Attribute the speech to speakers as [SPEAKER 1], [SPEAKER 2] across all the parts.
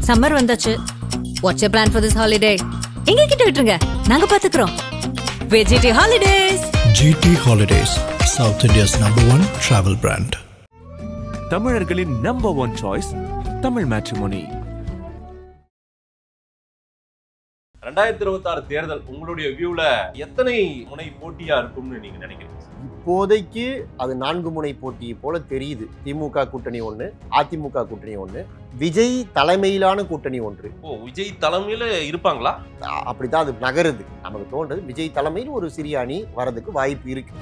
[SPEAKER 1] Summer வந்தாச்சு. What's your plan for this holiday? எங்க கிட்ட விட்டுருங்க, நாங்க பாத்துக்கிறோம். VGT Holidays.
[SPEAKER 2] GT Holidays, South India's #1 travel brand.
[SPEAKER 3] தமிழர்களின் #1 சாய்ஸ் தமிழ் மேட்ரிமோனி.
[SPEAKER 4] 2026 தேர்தல் உங்களுடைய வியூல எத்தனை முனை போட்டியா இருக்கும்னு நீங்க நினைக்கிறீங்க?
[SPEAKER 5] இப்போதைக்கு அது 4 முனை போட்டி போல தெரியுது. திமுக கூட்டணி ஒண்ணு, அதிமுக கூட்டணி ஒண்ணு, விஜய் தலைமையிலான கூட்டணி ஒன்று.
[SPEAKER 4] விஜய் தலைமையில இருப்பாங்களா?
[SPEAKER 5] அப்படித்தான் அது நகருது. நமக்கு தோன்றது விஜய் தலைமையில் ஒரு சிறிய அணி வரதுக்கு வாய்ப்பு இருக்கு.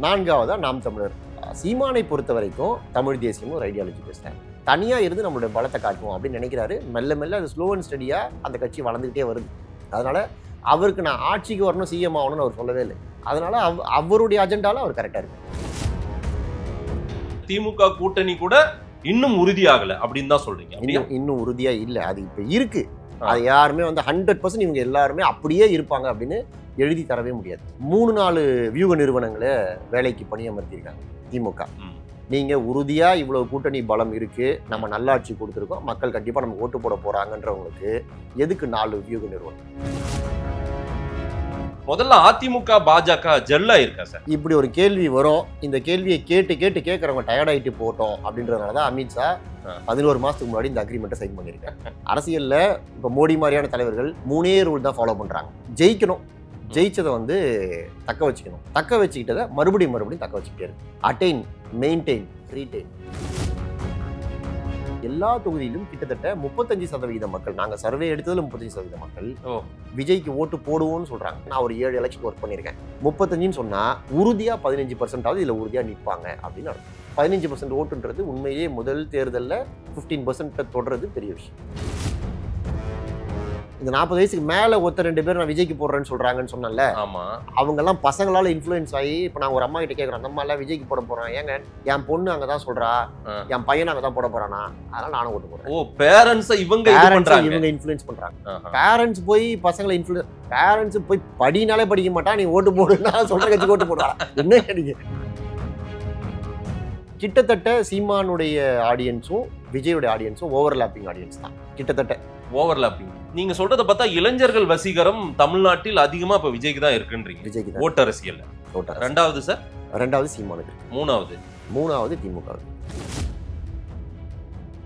[SPEAKER 5] 4வதா நாம் தமிழர். சீமானை பொறுத்த வரைக்கும் தமிழ் தேசியம் ஒரு ஐடியாலஜி பேசுறாங்க. தனியா இருந்து நம்மளுடைய பலத்தை காட்டுவோம் அப்படின்னு நினைக்கிறாரு. மெல்ல மெல்ல அது ஸ்லோ அண்ட் ஸ்டடியா அந்த கட்சி வளர்ந்துகிட்டே வருது. அதனால அவருக்கு நான் ஆட்சிக்கு வரணும், சிஎம் ஆகணும்னு அவர் சொல்லவே இல்லை. அதனால அவருடைய அஜெண்டால அவர் கரெக்டா இருக்கு.
[SPEAKER 4] திமுக கூட்டணி கூட இன்னும் உறுதியாகல அப்படின்னு தான் சொல்றீங்க?
[SPEAKER 5] இன்னும் உறுதியா இல்ல. அது இப்ப இருக்கு. அது யாருமே 100% இவங்க எல்லாருமே அப்படியே இருப்பாங்க அப்படின்னு எழுதி தரவே முடியாது. 3-4 வியூக நிறுவனங்களை வேலைக்கு பணியமர்த்திருக்காங்க திமுக. நீங்க உறுதியா இவ்வளவு கூட்டணி பலம் இருக்கு, நம்ம நல்லாட்சி கொடுத்துருக்கோம், மக்கள் கண்டிப்பா நம்ம ஓட்டு போட போறாங்கன்றவங்களுக்கு எதுக்கு 4 வியூக நிறுவனம்?
[SPEAKER 4] முதல்ல அதிமுக பாஜக ஜெல்லா இருக்கா சார்?
[SPEAKER 5] இப்படி ஒரு கேள்வி வரும். இந்த கேள்வியை கேட்கறவங்க டயர்ட் ஆயிட்டு போட்டோம் அப்படின்றதுனாலதான் அமித்ஷா 11 மாசத்துக்கு முன்னாடி இந்த அக்ரிமெண்ட்டை சைன் பண்ணியிருக்காங்க. அரசியல்ல இப்ப மோடி மாதிரியான தலைவர்கள் 3 ரூல் தான் ஃபாலோ பண்றாங்க. ஜெயிக்கணும், ஜெயிச்சதை தக்க வச்சுக்கணும், தக்க வச்சுக்கிட்டதை மறுபடியும் தக்க வச்சுக்கிட்டே இருக்கு. Attain, maintain, retain. எல்லா தொகுதியிலும் கிட்டத்தட்ட 35% மக்கள், நாங்க சர்வே எடுத்ததுல 35% மக்கள் விஜய்க்கு ஓட்டு போடுவோம்னு சொல்றாங்க. நான் ஒரு 7 எலெக்ஷன் ஒர்க் பண்ணியிருக்கேன். 35 சொன்னா உறுதியா 15% இதுல உறுதியா நிற்பாங்க அப்படின்னு அர்த்தம். 15% ஓட்டுன்றது உண்மையிலேயே முதல் தேர்தலில் 15% தொடர்றது பெரிய விஷயம். இந்த 40 வயசுக்கு மேல ஒருத்தர் 2 பேர் நான் விஜய்க்கு போடுறேன்னு சொல்றாங்கன்னு சொன்னல.
[SPEAKER 4] ஆமா,
[SPEAKER 5] அவங்க எல்லாம் பசங்களால இன்ஃபுளுன்ஸ் ஆகி இப்ப நான் ஒரு அம்மா கிட்ட கேட்கறேன், அந்த அம்மா எல்லாம் விஜய்க்கு போட போறான், ஏங்க என் பொண்ணு அங்கதான் சொல்றா, என் பையன் அங்கதான் போட போறானா, அதனால நானும் ஓட்டு போடுறேன்.
[SPEAKER 4] பேரண்ட்ஸ் இவங்க
[SPEAKER 5] இன்ஃபுளுன்ஸ் பண்றாங்க. பேரண்ட்ஸ் போய் பசங்களை பேரண்ட்ஸ் போய் படினாலே படிக்க மாட்டா, நீ ஓட்டு போடுன்னா சொல்ற கட்சிக்கு ஓட்டு போடுறா. என்ன நீங்க? கிட்டத்தட்ட சீமானுடைய ஆடியன்ஸும் விஜயோட ஆடியன்ஸும் ஓவர்லாப்பிங் ஆடியன்ஸ் தான். கிட்டத்தட்ட
[SPEAKER 4] ஓவர்லாப்பிங். நீங்க சொல்றத பார்த்தா இளைஞர்கள் வசீகரம் தமிழ்நாட்டில் அதிகமா இப்ப விஜய்க்கு தான் இருக்குன்றீங்க.
[SPEAKER 5] விஜய்க்கு தான்
[SPEAKER 4] ஓட்டு அரசியல். ரெண்டாவது சார்?
[SPEAKER 5] ரெண்டாவது சீமானுக்கு. மூணாவது திமுக.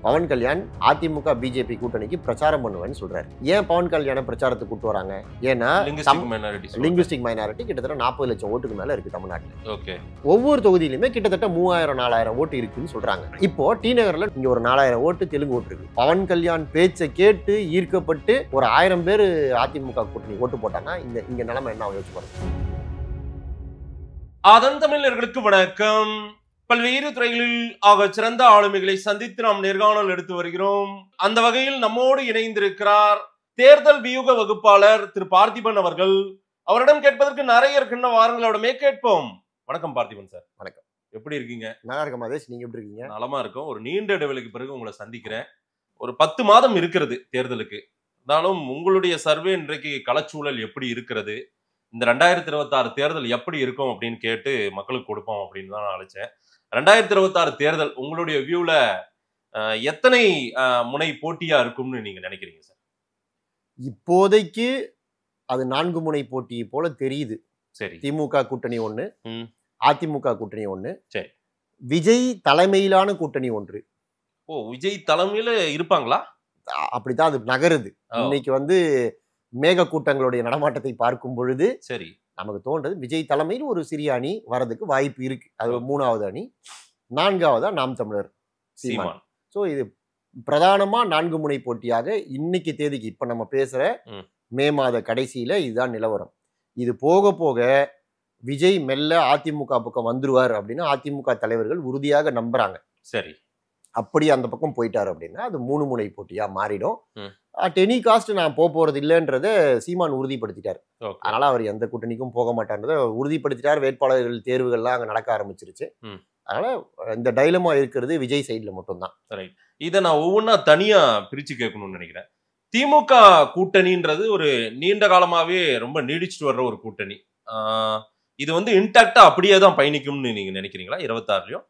[SPEAKER 5] பவன் கல்யாண் அதிமுக பிஜேபி கூட்டணிக்கு பிரச்சாரம் பண்ணுவேன்னு சொல்றாரு. ஏன் பவன் கல்யாண பிரச்சாரத்துக்கு கூட்டு வராங்க? ஏன்னா லிங்குஸ்டிக் மைனாரிட்டி கிட்டத்தட்ட 40 லட்சம் ஓட்டுக்கு மேல இருக்கு தமிழ்நாட்டில். ஒவ்வொரு தொகுதியிலுமே கிட்டத்தட்ட 3000-4000 ஓட்டு இருக்குன்னு சொல்றாங்க. இப்போ டி நகர்ல இங்க ஒரு 4000 ஓட்டு தெலுங்கு ஓட்டு இருக்கு. பவன் கல்யாண் பேச்சை கேட்டு ஈர்க்கப்பட்டு ஒரு 1000 பேர் அதிமுக கூட்டணி ஓட்டு போட்டாங்கன்னா இங்க நிலைமை என்ன யோசிச்சு பாருங்க.
[SPEAKER 4] அதன் தமிழர்களுக்கு வணக்கம். பல்வேறு துறைகளில் ஆக சிறந்த ஆளுமைகளை சந்தித்து நாம் நேர்காணல் எடுத்து வருகிறோம். அந்த வகையில் நம்மோடு இணைந்திருக்கிறார் தேர்தல் வியூக வகுப்பாளர் திரு பார்த்திபன் அவர்கள். அவரிடம் கேட்பதற்கு நிறைய இருக்கின்ற வாரங்களோடமே கேட்போம். வணக்கம் பார்த்திபன் சார்.
[SPEAKER 5] வணக்கம்.
[SPEAKER 4] எப்படி இருக்கீங்க?
[SPEAKER 5] நல்லா இருக்க மதேஷ், நீங்க எப்படி இருக்கீங்க?
[SPEAKER 4] நலமா இருக்கும். ஒரு நீண்ட இடைவெளிக்கு பிறகு உங்களை சந்திக்கிறேன். ஒரு 10 மாதம் இருக்கிறது தேர்தலுக்கு. இருந்தாலும் உங்களுடைய சர்வே இன்றைக்கு களச்சூழல் எப்படி இருக்கிறது, இந்த 2026 தேர்தல் எப்படி இருக்கும் அப்படின்னு கேட்டு மக்களுக்கு கொடுப்போம் அப்படின்னு தான் நான் அழைச்சேன். 2026 தேர்தல் உங்களுடைய வியூல எத்தனை முனை போட்டியா இருக்கும்னு நீங்க நினைக்கிறீங்க சார்?
[SPEAKER 5] இப்போதைக்கு அது 4 முனை போட்டி போல தெரியுது.
[SPEAKER 4] சரி.
[SPEAKER 5] திமுக கூட்டணி ஒண்ணு, அதிமுக கூட்டணி ஒண்ணு,
[SPEAKER 4] சரி,
[SPEAKER 5] விஜய் தலைமையிலான கூட்டணி ஒன்று.
[SPEAKER 4] விஜய் தலைமையில இருப்பாங்களா?
[SPEAKER 5] அப்படித்தான் அது நகருது. இன்னைக்கு மேக கூட்டங்களுடைய நடமாட்டத்தை பார்க்கும் பொழுது
[SPEAKER 4] சரி
[SPEAKER 5] நமக்கு தோன்றது விஜய் தலைமையில் ஒரு சிறிய அணி வரதுக்கு வாய்ப்பு இருக்கு. அது 3வது அணி. 4வதா நாம் தமிழர் சீமான். ஸோ இது பிரதானமா 4 முனை போட்டியாக இன்னைக்கு தேதிக்கு இப்ப நம்ம பேசுற மே மாத கடைசியில இதுதான் நிலவரம். இது போக போக விஜய் மெல்ல அதிமுக பக்கம் வந்துருவார் அப்படின்னு அதிமுக தலைவர்கள் உறுதியாக நம்புறாங்க.
[SPEAKER 4] சரி.
[SPEAKER 5] அப்படி அந்த பக்கம் போயிட்டாரு அப்படின்னா அது 3 முனை போட்டியா மாறிடும். அட் எனி காஸ்ட் நான் போறது இல்லைன்றத சீமான் உறுதிப்படுத்திட்டார். அதனால அவர் எந்த கூட்டணிக்கும் போக மாட்டார்ன்றத உறுதிப்படுத்திட்டார். வேட்பாளர்கள் தேர்வுகள்லாம் அங்க நடக்க ஆரம்பிச்சிருச்சு. அதனால இந்த டைலமா இருக்கிறது விஜய் சைட்ல மட்டும்தான்.
[SPEAKER 4] இதை நான் ஒவ்வொன்றா தனியா பிரிச்சு கேட்கணும்னு நினைக்கிறேன். திமுக கூட்டணின்றது ஒரு நீண்ட காலமாவே ரொம்ப நீடிச்சுட்டு வர்ற ஒரு கூட்டணி. இது இன்டாக்டா அப்படியே தான் பயணிக்கும்னு நீங்க நினைக்கிறீங்களா 26லயும்?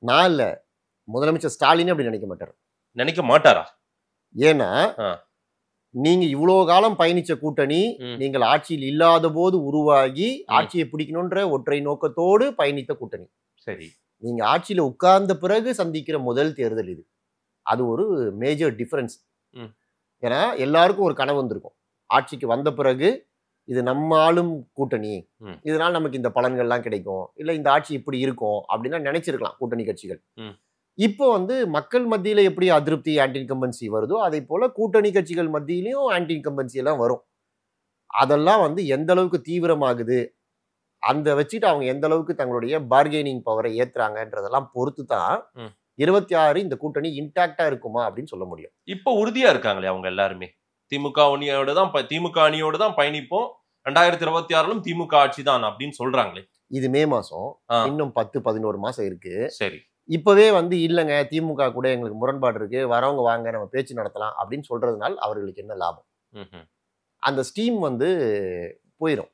[SPEAKER 5] நான் இல்ல, முதலமைச்சர் ஸ்டாலின் அப்படி நினைக்க மாட்டார்.
[SPEAKER 4] நினைக்க மாட்டாரா?
[SPEAKER 5] ஏன்னா நீங்க இவ்வளவு காலம் பயணிச்ச கூட்டணி நீங்கள் ஆட்சியில் இல்லாத போது உருவாகி ஆட்சியை பிடிக்கணும்ன்ற ஒற்றை நோக்கத்தோடு பயணித்த கூட்டணி.
[SPEAKER 4] சரி,
[SPEAKER 5] நீங்க ஆட்சியில உட்கார்ந்த பிறகு சந்திக்கிற முதல் தேர்தல் இது. அது ஒரு மேஜர் டிஃபரன்ஸ். ஏன்னா எல்லாருக்கும் ஒரு கனவு வந்திருக்கும், ஆட்சிக்கு வந்த பிறகு இது நம்ம ஆளும் கூட்டணி, இதனால நமக்கு இந்த பலன்கள்லாம் கிடைக்கும், இல்ல இந்த ஆட்சி இப்படி இருக்கும் அப்படின்னா நினைச்சிருக்கலாம் கூட்டணி கட்சிகள். இப்போ மக்கள் மத்தியில எப்படி அதிருப்தி ஆன்டி இன்கம்பன்சி வருதோ அதே போல கூட்டணி கட்சிகள் மத்தியிலையும் ஆன்டி இன்கம்பன்சி எல்லாம் வரும். அதெல்லாம் எந்த அளவுக்கு தீவிரமாகுது, அந்த வச்சுட்டு அவங்க எந்த அளவுக்கு தங்களுடைய பார்கெனிங் பவரை ஏத்துறாங்கன்றதெல்லாம் பொறுத்து தான் 26 இந்த கூட்டணி இன்டாக்டா இருக்குமா அப்படின்னு சொல்ல முடியும்.
[SPEAKER 4] இப்போ உறுதியா இருக்காங்களே அவங்க எல்லாருமே, திமுக அணியோடு தான் பயணிப்போம், 2026லும் திமுக ஆட்சி தான் அப்படின்னு சொல்றாங்களே.
[SPEAKER 5] இது மே மாசம், இன்னும் 10-11 மாசம் இருக்கு.
[SPEAKER 4] சரி,
[SPEAKER 5] இப்பவே இல்லைங்க திமுக கூட எங்களுக்கு முரண்பாடு இருக்கு, வரவங்க வாங்க நம்ம பேச்சு நடத்தலாம் அப்படின்னு சொல்றதுனால அவர்களுக்கு என்ன லாபம்? அந்த ஸ்டீம் போயிடும்.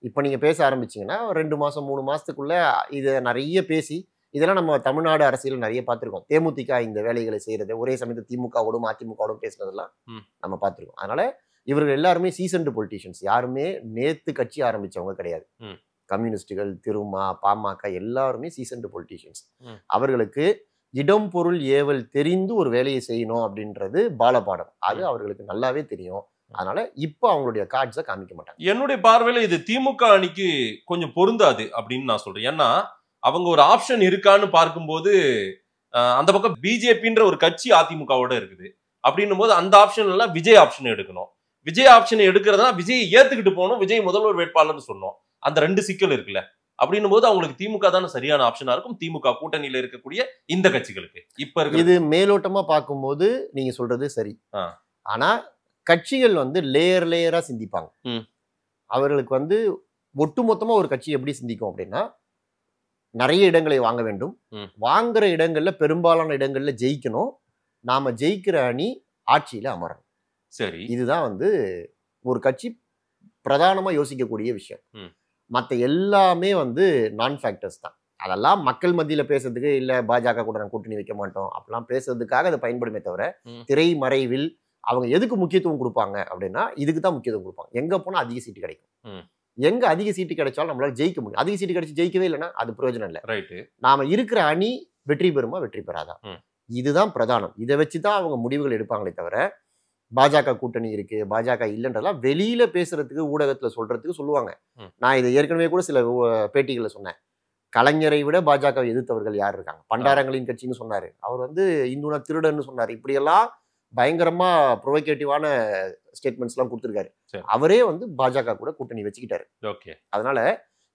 [SPEAKER 5] இப்ப நீங்க பேச ஆரம்பிச்சீங்கன்னா 2 மாசம் 3 மாசத்துக்குள்ள இதை நிறைய பேசி, இதெல்லாம் நம்ம தமிழ்நாடு அரசியல் நிறைய பார்த்திருக்கோம். தேமுதிக இந்த வேலைகளை செய்யறது, ஒரே சமயத்தில் திமுகவோடும் அதிமுகவோடும் பேசுனதெல்லாம் நம்ம பார்த்திருக்கோம். அதனால இவர்கள் எல்லாருமே சீசன்டு பொலிட்டீஷியன்ஸ், யாருமே நேத்து கட்சி ஆரம்பிச்சவங்க கிடையாது. கம்யூனிஸ்டுகள், திருமா, பாமக எல்லாருமே சீசன்டு பொலிட்டீஷியன்ஸ். அவர்களுக்கு இடம் பொருள் ஏவல் தெரிந்து ஒரு வேலையை செய்யணும் அப்படின்றது பாலபாடம். அது அவர்களுக்கு நல்லாவே தெரியும். அதனால இப்ப அவங்களுடைய கார்ட்ஸை காமிக்க மாட்டாங்க.
[SPEAKER 4] என்னுடைய பார்வையில இது திமுக அணிக்கு கொஞ்சம் பொருந்தாது அப்படின்னு நான் சொல்றேன். ஏன்னா அவங்க ஒரு ஆப்ஷன் இருக்கான்னு பார்க்கும்போது அந்த பக்கம் பிஜேபின்ற ஒரு கட்சி அதிமுகவோட இருக்குது. அப்படின்னும் போது அந்த ஆப்ஷன் எல்லாம் விஜய் ஆப்ஷன் எடுக்கணும். விஜய் ஆப்ஷனை எடுக்கிறதுனா விஜய் ஏத்துக்கிட்டு போகணும், விஜய் முதல்வர் வேட்பாளர்னு சொன்னோம். அந்த 2 சிக்கல் இருக்குல்ல. அப்படின்னும் போது அவங்களுக்கு திமுக தானே சரியான ஆப்ஷனா இருக்கும், திமுக கூட்டணியில இருக்கக்கூடிய இந்த கட்சிகளுக்கு. இப்ப
[SPEAKER 5] இது மேலோட்டமா பார்க்கும்போது நீங்க சொல்றது சரி. ஆனா கட்சிகள் லேயர் லேயரா சிந்திப்பாங்க. அவர்களுக்கு ஒட்டுமொத்தமா ஒரு கட்சி எப்படி சிந்திக்கும் அப்படின்னா, நிறைய இடங்களை வாங்க வேண்டும், வாங்குற இடங்கள்ல பெரும்பாலான இடங்கள்ல ஜெயிக்கணும், நாம ஜெயிக்கிற அணி ஆட்சியில அமரணும்.
[SPEAKER 4] சரி,
[SPEAKER 5] இதுதான் ஒரு கட்சி பிரதானமா யோசிக்கக்கூடிய விஷயம். மற்ற எல்லாமே நான் ஃபேக்டர்ஸ் தான். அதெல்லாம் மக்கள் மத்தியில பேசுறதுக்கு, இல்ல பாஜக கூட கூட்டணி வைக்க மாட்டோம் அப்படிலாம் பேசுறதுக்காக அது பயன்படுமே தவிர, திரை மறைவில் அவங்க எதுக்கு முக்கியத்துவம் கொடுப்பாங்க அப்படின்னா இதுக்கு தான் முக்கியத்துவம் கொடுப்பாங்க. எங்க போனா அதிக சீட்டு கிடைக்கும், எங்க அதிக சீட்டு கிடைச்சாலும் நம்மளால ஜெயிக்க முடியும். அதிக சீட்டு கிடைச்சி ஜெயிக்கவே இல்லைன்னா அது பிரயோஜனம் இல்லை. நாம இருக்கிற அணி வெற்றி பெறுமா வெற்றி பெறாதா, இதுதான் பிரதானம். இதை வச்சுதான் அவங்க முடிவுகள் எடுப்பாங்களே தவிர, பாஜக கூட்டணி இருக்கு பாஜக இல்லைன்றதெல்லாம் வெளியில பேசுறதுக்கு ஊடகத்துல சொல்றதுக்கு சொல்லுவாங்க. நான் இதை ஏற்கனவே கூட சில பேட்டிகளை சொன்னேன். கலைஞரை விட பாஜக எதிர்த்தவர்கள் யார் இருக்காங்க? பண்டாரங்களின் கட்சின்னு சொன்னாரு, அவர் இந்துனா திருடன்னு சொன்னாரு. இப்படியெல்லாம் பயங்கரமா ப்ரொவோகேட்டிவான ஸ்டேட்மெண்ட்ஸ் எல்லாம் கொடுத்துருக்காரு. அவரே பாஜக கூட கூட்டணி வச்சுக்கிட்டாரு. அதனால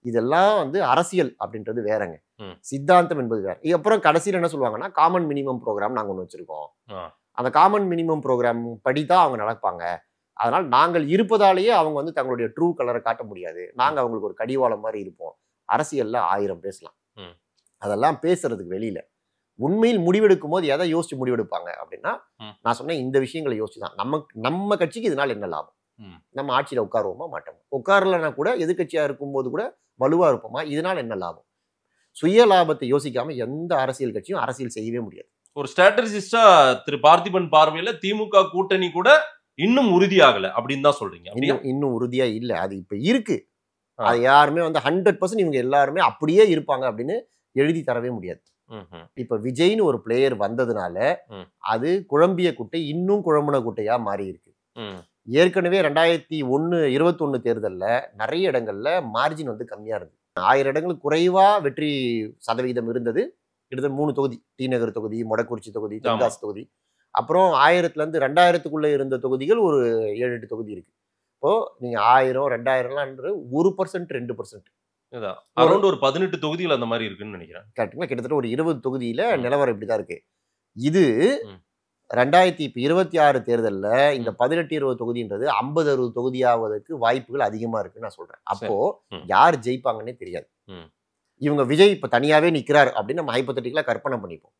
[SPEAKER 5] இதெல்லாம் அரசியல் அப்படின்றது வேறங்க, சித்தாந்தம் என்பது வேற. அப்புறம் கடைசியில் என்ன சொல்லுவாங்கன்னா, காமன் மினிமம் ப்ரோக்ராம் நாங்க ஒன்று வச்சிருக்கோம், அந்த காமன் மினிமம் ப்ரோக்ராம் படிதான் அவங்க நடப்பாங்க, அதனால் நாங்கள் இருப்பதாலேயே அவங்க தங்களுடைய ட்ரூ கலரை காட்ட முடியாது, நாங்க அவங்களுக்கு ஒரு கடிவாளம் மாதிரி இருப்போம். அரசியல்ல 1000 பேசலாம், அதெல்லாம் பேசுறதுக்கு வெளியில உண்மையில் முடிவெடுக்கும் போது எதை யோசிச்சு முடிவெடுப்பாங்க அப்படின்னா, நான் சொன்னேன் இந்த விஷயங்களை யோசிச்சுதான். நம்ம கட்சிக்கு இதனால என்ன லாபம், நம்ம ஆட்சியில உட்காருவோமா மாட்டோமா, உட்காரலன்னா கூட எதிர்கட்சியா இருக்கும்போது கூட வலுவா இருப்போமா, இதனால என்ன லாபம்? சுய லாபத்தை யோசிக்காம எந்த அரசியல் கட்சியும் அரசியல் செய்யவே முடியாது.
[SPEAKER 4] ஒரு ஸ்ட்ராட்டஜிஸ்டா திரு பார்த்திபன் பார்வையில திமுக கூட்டணி கூட இன்னும் உறுதியாகல அப்படின்னு தான் சொல்றீங்க?
[SPEAKER 5] இன்னும் உறுதியா இல்ல, அது இப்ப இருக்கு. அது யாருமே 100% இவங்க எல்லாருமே அப்படியே இருப்பாங்க அப்படின்னு எழுதி தரவே முடியாது. இப்ப விஜய்னு ஒரு பிளேயர் வந்ததுனால அது குழம்பிய குட்டை இன்னும் குழம்புன குட்டையா மாறி இருக்கு. ஏற்கனவே 2021 தேர்தல்ல நிறைய இடங்கள்ல மார்ஜின் கம்மியா இருக்கு. 1000 இடங்களுக்கு குறைவா வெற்றி சதவீதம் இருந்தது. கிட்டத்தட்ட 3 தொகுதி, டி நகர் தொகுதி, மொடக்குறிச்சி தொகுதி, தென்காசி தொகுதி. அப்புறம் 1000ல இருந்து 2000க்குள்ள இருந்த தொகுதிகள் ஒரு 7-8 தொகுதி இருக்கு. இப்போ நீங்க 1000 2000 1% 2%
[SPEAKER 4] அரௌண்ட் ஒரு 18 தொகுதிகள் அந்த மாதிரி இருக்குன்னு நினைக்கிறேன்.
[SPEAKER 5] கரெக்டுங்களா? கிட்டத்தட்ட ஒரு 20 தொகுதியில நிலவரம் இப்படிதான் இருக்கு. இது 2026 தேர்தல்ல இந்த 18-20 தொகுதின்றது 50-60 தொகுதியாவதற்கு வாய்ப்புகள் அதிகமா இருக்குன்னு நான் சொல்றேன். அப்போ யார் ஜெயிப்பாங்கன்னே தெரியாது. இவங்க விஜய் இப்ப தனியாவே நிக்கிறார் அப்படின்னு நம்ம ஹைப்போதெட்டிக்கலா கற்பனை பண்ணிப்போம்.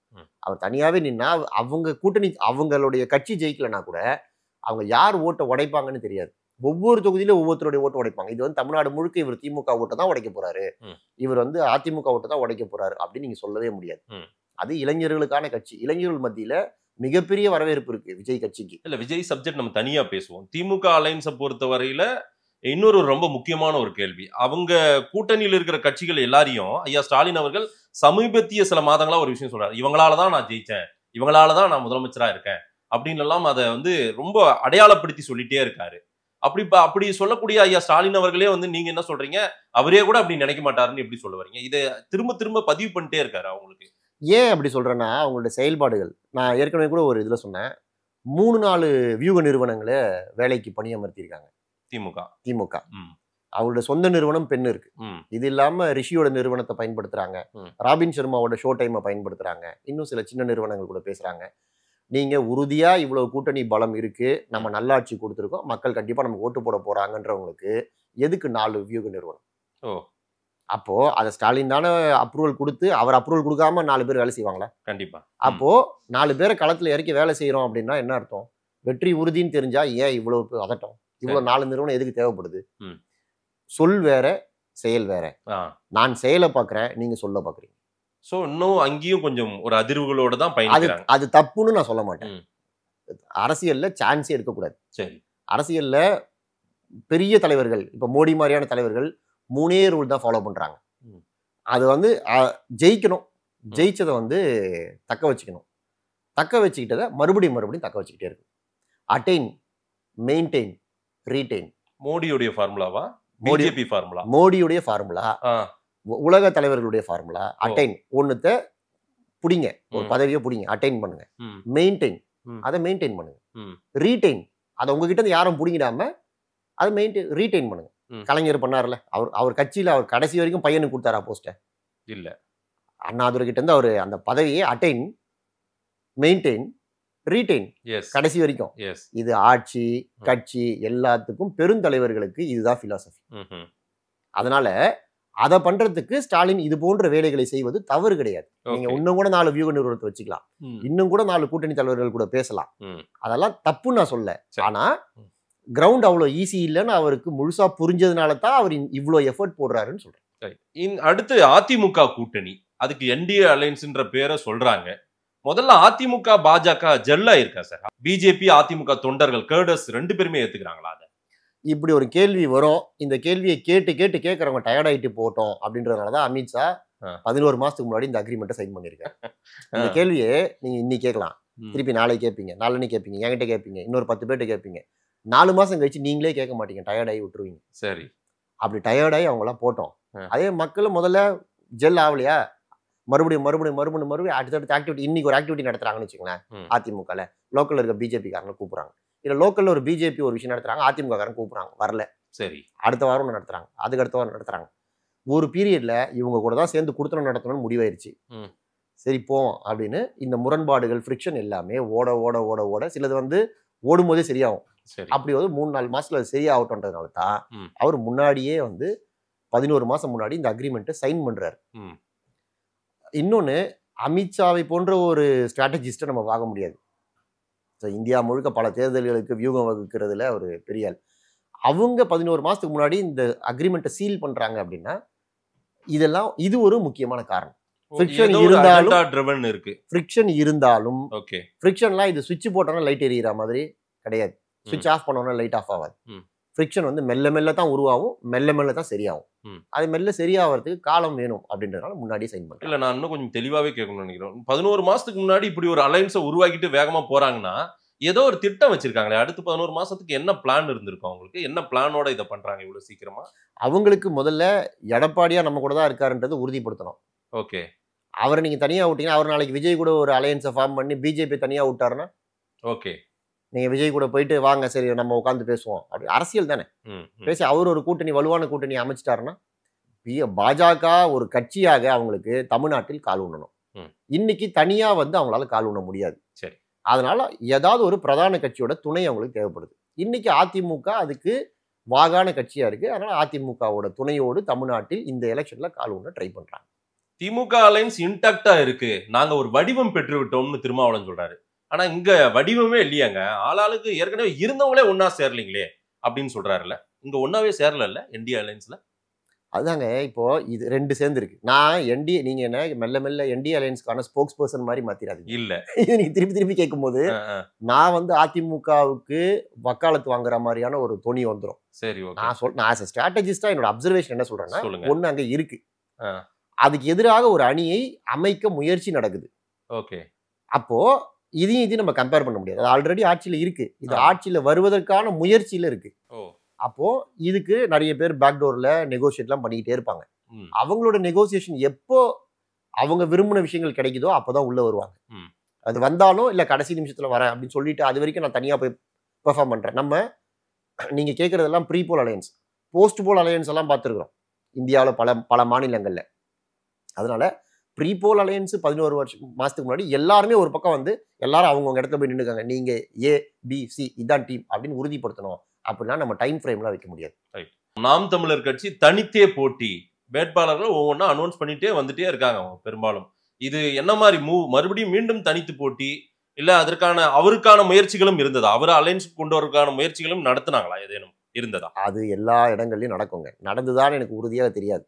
[SPEAKER 5] அவர் தனியாவே நின்னா அவங்க கூட்டணி அவங்களுடைய கட்சி ஜெயிக்கலன்னா கூட அவங்க யார் ஓட்டை உடைப்பாங்கன்னு தெரியாது. ஒவ்வொரு தொகுதியிலும் ஒவ்வொருத்தருடைய ஓட்டு உடைப்பாங்க. இது தமிழ்நாடு முழுக்க இவர் திமுக ஓட்டை தான் உடைக்க போறாரு, இவர் அதிமுக ஓட்டை தான் உடைக்க போறாரு அப்படின்னு நீங்க சொல்லவே முடியாது. அது இளைஞர்களுக்கான கட்சி. இளைஞர்கள் மத்தியில மிகப்பெரிய வரவேற்பு இருக்கு விஜய் கட்சிக்கு.
[SPEAKER 4] இல்ல விஜய் சப்ஜெக்ட் நம்ம தனியா பேசுவோம். திமுக அலைன்ஸை பொறுத்த வரையில இன்னொரு ரொம்ப முக்கியமான ஒரு கேள்வி, அவங்க கூட்டணியில் இருக்கிற கட்சிகள் எல்லாரையும் ஐயா ஸ்டாலின் அவர்கள் சமீபத்திய சில மாதங்களா ஒரு விஷயம் சொல்றாரு, இவங்களாலதான் நான் ஜெயிச்சேன், இவங்களாலதான் நான் முதலமைச்சரா இருக்கேன் அப்படின்னு எல்லாம் அதை வந்து ரொம்ப அடையாளப்படுத்தி சொல்லிட்டே இருக்காரு. அப்படி சொல்லக்கூடிய ஐயா ஸ்டாலின் அவர்களே வந்து நீங்க என்ன சொல்றீங்க, அவரே கூட அப்படி நினைக்க மாட்டாருன்னு எப்படி சொல்ல வரீங்க? இதை திரும்ப திரும்ப பதிவு பண்ணிட்டே இருக்காரு. அவங்களுக்கு
[SPEAKER 5] ஏன் அப்படி சொல்றேன்னா அவங்களோட செயல்பாடுகள். நான் ஏற்கனவே கூட ஒரு இதுல சொன்னேன், 3-4 வியூக நிறுவனங்களை வேலைக்கு பணியமர்த்தியிருக்காங்க திமுக. அவரோட சொந்த நிறுவனம் பெண் இருக்கு. இது இல்லாம ரிஷியோட நிறுவனத்தை பயன்படுத்துறாங்க, ராபின் சர்மாவோட ஷோ டைமை பயன்படுத்துறாங்க, இன்னும் சில சின்ன நிறுவனங்கள் கூட பேசுறாங்க. நீங்க உறுதியா இவ்வளவு கூட்டணி பலம் இருக்கு, நம்ம நல்லாட்சி கொடுத்துருக்கோம், மக்கள் கண்டிப்பா நமக்கு ஓட்டு போட போறாங்கன்றவங்களுக்கு எதுக்கு 4 வியூக நிறுவனம்? அப்போ அதை ஸ்டாலின் தானே அப்ரூவல் கொடுத்து, அவர் அப்ரூவல் கொடுக்காம 4 பேர் வேலை செய்வாங்களா?
[SPEAKER 4] கண்டிப்பா.
[SPEAKER 5] அப்போ 4 பேரை களத்துல இறக்கி வேலை செய்யறோம் அப்படின்னா என்ன அர்த்தம்? வெற்றி உறுதின்னு தெரிஞ்சா ஏன் இவ்வளவு அதட்டம்? இவ்வளவு 4 நிறுவனம் எதுக்கு தேவைப்படுது? சொல் வேற, செயல் வேற. நான் செயலை பாக்குறேன், நீங்க சொல்ல பாக்குறீங்க.
[SPEAKER 4] சோ இன்னும் அங்கேயும் கொஞ்சம் ஒரு அதிர்வுகளோட தான் பயணிக்கிறாங்க.
[SPEAKER 5] அது தப்புன்னு நான் சொல்ல மாட்டேன். அரசியல்ல சான்ஸே இருக்கக்கூடாது. சரி, அரசியல்ல பெரிய தலைவர்கள், இப்ப மோடி மாதிரியான தலைவர்கள் 3 ரூல் தான் ஃபாலோ பண்றாங்க. அது வந்து ஜெயிக்கணும், ஜெயிச்சதை வந்து தக்க வச்சுக்கணும், தக்க வச்சுக்கிட்டதை மறுபடியும் தக்க வச்சுக்கிட்டே இருக்கு. Attain, maintain, retain.
[SPEAKER 4] மோடியுடைய ஃபார்முலாவா? BJP formula.
[SPEAKER 5] மோடியுடைய ஃபார்முலா, உலக தலைவர்களுடைய ஃபார்முலா. அட்டைன் ஒண்ணுத்த புடிங்க, ஒரு பதவியை புடிங்க, அட்டைன் பண்ணுங்க. மெயின்டைன், அதை மெயின்டைன் பண்ணுங்க. ரீடைன், அதை உங்ககிட்ட இருந்து யாரும் புடிங்கிடாம அதை ரீடைன் பண்ணுங்க. கலைஞர் பண்ணார்ல, அவர் கட்சியில அவர் கடைசி வரைக்கும் பையனுக்கு கொடுத்தாரா போஸ்ட?
[SPEAKER 4] இல்ல.
[SPEAKER 5] அண்ணாதுரை கிட்ட இருந்து அவர் அந்த பதவியை அட்டைன், மெயின்டைன், ரீடைன் கடைசி வரைக்கும். இது ஆட்சி கட்சி எல்லாத்துக்கும் பெருந்தலைவர்களுக்கு இதுதான் பிலாசபி. அதனால அதை பண்றதுக்கு ஸ்டாலின் இது போன்ற வேலைகளை செய்வது தவறு கிடையாது. நீங்க இன்னும் கூட 4 வியூக நிறுவனத்தை வச்சுக்கலாம், இன்னும் கூட 4 கூட்டணி தலைவர்கள் கூட பேசலாம், அதெல்லாம் தப்பு நான் சொல்ல. ஆனா கிரவுண்ட் அவ்வளவு ஈஸி இல்லைன்னு அவருக்கு முழுசா புரிஞ்சதுனால தான் அவர் இவ்வளவு எஃபர்ட் போடுறாருன்னு சொல்றேன்.
[SPEAKER 4] அடுத்து அதிமுக கூட்டணி, அதுக்கு என்டிஏ அலைன்ஸ்ன்ற பேரை சொல்றாங்க. முதல்ல அதிமுக பாஜக ஜெல்லா இருக்கா சார்? பிஜேபி அதிமுக தொண்டர்கள் கேடர்ஸ் 2 பேருமே ஏத்துக்கிறாங்களா? அதை
[SPEAKER 5] இப்படி ஒரு கேள்வி வரும். இந்த கேள்வியை கேட்கறவங்க டயர்ட் ஆயிட்டு போட்டோம் அப்படின்றதுனாலதான் அமித்ஷா 11 மாசத்துக்கு முன்னாடி இந்த அக்ரிமெண்ட்டை சைன் பண்ணிருக்காரு. இந்த கேள்வியை நீங்க இன்னைக்கு கேட்கலாம், திருப்பி நாளைக்கு கேட்பீங்க, நாளைக்கு கேட்பீங்க, என்கிட்ட கேட்பீங்க, இன்னொரு 10 பேர்ட்ட கேட்பீங்க. 4 மாசம் கழிச்சு நீங்களே கேட்க மாட்டீங்க, டயர்டாகி விட்டுருவீங்க.
[SPEAKER 4] சரி,
[SPEAKER 5] அப்படி டயர்டாகி அவங்களாம் போட்டோம். அதே மக்களும் முதல்ல ஜெல் ஆகலையா, மறுபடியும் அடுத்தடுத்த ஆக்டிவிட்டி. இன்னைக்கு ஒரு ஆக்டிவிட்டி நடத்துறாங்கன்னு வச்சுக்கோங்களேன், அதிமுகல லோக்கல்ல இருக்க பிஜேபி காரங்க கூப்பிடுறாங்க, இல்ல லோக்கல்ல ஒரு பிஜேபி ஒரு விஷயம் நடத்துறாங்க, அதிமுக காரங்க கூப்பிடுறாங்க, வரல. சரி, அடுத்த வாரம் ஒன்று நடத்துறாங்க, அதுக்கு அடுத்த வாரம் நடத்துறாங்க. ஒரு பீரியட்ல இவங்க கூட தான் சேர்ந்து கொடுத்தணும் நடத்தணும்னு முடிவாயிருச்சு. சரி போவோம் அப்படின்னு இந்த முரண்பாடுகள், ஃப்ரிக்ஷன் எல்லாமே ஓட ஓட ஓட ஓட சிலது வந்து ஓடும் போதே சரியாகும். அப்படி வந்து 3-4 மாசத்துல சரியாகட்டும்ன்றதுனால தான் அவர் முன்னாடியே வந்து 11 மாசம் முன்னாடி இந்த அக்ரிமெண்ட்டை சைன் பண்றாரு. இன்னொன்னு, அமித்ஷாவை போன்ற ஒரு ஸ்ட்ராட்டஜிஸ்ட்டை நம்ம பார்க்க முடியாது. இந்தியா முழுக்க பல தேர்தல்களுக்கு வியூகம் வகுக்கிறதுல ஒரு பெரிய ஆள். அவங்க 11 மாசத்துக்கு முன்னாடி இந்த அக்ரிமெண்ட்டை சீல் பண்றாங்க அப்படின்னா இது ஒரு முக்கியமான காரணம். ஃப்ரிக்ஷன் இருந்தாலும் ஃப்ரிக்ஷன்லாம் இது சுவிட்ச் போட்டோம்னா லைட் எரியிற மாதிரி கிடையாது, சுவிட்ச் ஆஃப் பண்ணோம்னா லைட் ஆஃப் ஆகாது. ஃப்ரிக்ஷன் வந்து மெல்ல மெல்ல தான் உருவாகும், மெல்ல மெல்ல தான் சரியாகும். அது மெல்ல சரியாகிறதுக்கு காலம் வேணும் அப்படின்றதுனால முன்னாடியே சைன் பண்ணுறேன்.
[SPEAKER 4] இல்லை, நான் இன்னும் கொஞ்சம் தெளிவாகவே கேட்கணும்னு நினைக்கிறேன். 11 மாசத்துக்கு முன்னாடி இப்படி ஒரு அலைன்ஸை உருவாக்கிட்டு வேகமா போறாங்கன்னா ஏதோ ஒரு திட்டம் வச்சிருக்காங்களே, அடுத்து 11 மாசத்துக்கு என்ன பிளான் இருந்திருக்கும் அவங்களுக்கு? என்ன பிளானோட இதை பண்றாங்க இவ்வளவு சீக்கிரமா?
[SPEAKER 5] அவங்களுக்கு முதல்ல எடப்பாடியா நம்ம கூட தான் இருக்காருன்றது உறுதிப்படுத்தணும்.
[SPEAKER 4] ஓகே,
[SPEAKER 5] அவரை நீங்க தனியா விட்டீங்கன்னா, அவர் நாளைக்கு விஜய் கூட ஒரு அலையன்ஸை ஃபார்ம் பண்ணி பிஜேபி தனியா விட்டாருன்னா,
[SPEAKER 4] ஓகே,
[SPEAKER 5] நீங்க விஜய் கூட போயிட்டு வாங்க, சரி நம்ம உட்காந்து பேசுவோம், அப்படி அரசியல் தானே பேசி அவர் ஒரு கூட்டணி, வலுவான கூட்டணி அமைச்சிட்டாருன்னா, பாஜக ஒரு கட்சியாக அவங்களுக்கு தமிழ்நாட்டில் கால் ஊனணும். இன்னைக்கு தனியா வந்து அவங்களால கால் ஊன முடியாது.
[SPEAKER 4] சரி,
[SPEAKER 5] அதனால ஏதாவது ஒரு பிரதான கட்சியோட துணை அவங்களுக்கு தேவைப்படுது. இன்னைக்கு அதிமுக அதுக்கு வாகான கட்சியா இருக்கு. அதனால அதிமுகவோட துணையோடு தமிழ்நாட்டில் இந்த எலெக்ஷன்ல கால் ஊன ட்ரை பண்றாங்க.
[SPEAKER 4] திமுக அலைன்ஸ் இன்டாக்டா இருக்கு, நாங்க ஒரு வடிவம் பெற்று விட்டோம்னு திருமாவளவன் சொல்றாரு. ஆனா இங்க வடிவமே இல்லையாங்க, ஆளாளுக்கு ஏற்கனவே இருந்தவங்களே ஒன்னா சேரலீங்களே அப்படின்னு சொல்றாருல்ல. இங்க ஒன்னாவே சேரல என்டிஏ அலைன்ஸ்ல.
[SPEAKER 5] அதுதாங்க இப்போ இது 2 சேர்ந்து இருக்கு. நான் என்டிஏ, நீங்க என்ன மெல்ல மெல்ல என்டிஏ அலையன்ஸ்க்கான ஸ்போக்ஸ் பர்சன் மாதிரி மாத்திராதீங்க.
[SPEAKER 4] இல்ல
[SPEAKER 5] இது நீங்க திருப்பி திருப்பி கேட்கும்போது நான் வந்து அதிமுகவுக்கு வக்காலத்து வாங்குற மாதிரியான ஒரு துணி வந்துடும்.
[SPEAKER 4] சரி,
[SPEAKER 5] நான் ஆஸ் எ ஸ்ட்ராட்டஜிஸ்டா என்னோட அப்சர்வேஷன் என்ன சொல்றேன்னா, ஒண்ணு அங்க இருக்கு,
[SPEAKER 4] ஆ.
[SPEAKER 5] அதுக்கு எதிராக ஒரு அணியை அமைக்க முயற்சி நடக்குது.
[SPEAKER 4] ஓகே.
[SPEAKER 5] அப்போ இதையும் நம்ம கம்பேர் பண்ண முடியாது. அது ஆல்ரெடி ஆட்சியில இருக்கு, இது ஆட்சியில வருவதற்கான முயற்சியில இருக்கு. அப்போ இதுக்கு நிறைய பேர் பேக்டோர்ல நெகோசியேட்லாம் பண்ணிக்கிட்டே இருப்பாங்க. அவங்களோட நெகோசியேஷன் எப்போ அவங்க விரும்பின விஷயங்கள் கிடைக்குதோ அப்பதான் உள்ள வருவாங்க. அது வந்தாலும் இல்ல கடைசி நிமிஷத்துல வரேன் அப்படின்னு சொல்லிட்டு அது வரைக்கும் நான் தனியா போய் பெர்ஃபார்ம் பண்றேன். நம்ம நீங்க கேட்கறதெல்லாம் pre poll alliance, post poll alliance எல்லாம் பார்த்துருக்கிறோம் இந்தியாவில் பல மாநிலங்கள்ல. அதனால ப்ரீ போல் அலையன்ஸ் 11 மாசத்துக்கு முன்னாடி எல்லாருமே ஒரு பக்கம் வந்து எல்லாரும் அவங்கவுங்க இடத்துல போய் நின்றுக்காங்க. நீங்க ABC இதான் டீம் அப்படின்னு உறுதிப்படுத்தணும். அப்படின்னா நம்ம டைம் ஃப்ரேம்லாம் வைக்க முடியாது.
[SPEAKER 4] நாம் தமிழர் கட்சி தனித்தே போட்டி வேட்பாளர்கள் ஒவ்வொன்றா அனௌன்ஸ் பண்ணிட்டே வந்துட்டே இருக்காங்க பெரும்பாலும். இது என்ன மாதிரி மூவ்? மறுபடியும் மீண்டும் தனித்து போட்டி இல்ல அதற்கான அவருக்கான முயற்சிகளும் இருந்ததா? அவர் அலைன்ஸ் கொண்டு வரதுக்கான முயற்சிகளும் நடத்தினாங்களா? ஏதேனும் இருந்ததா?
[SPEAKER 5] அது எல்லா இடங்கள்லயும் நடக்குங்க. நடந்துதான் எனக்கு உறுதியாக தெரியாது.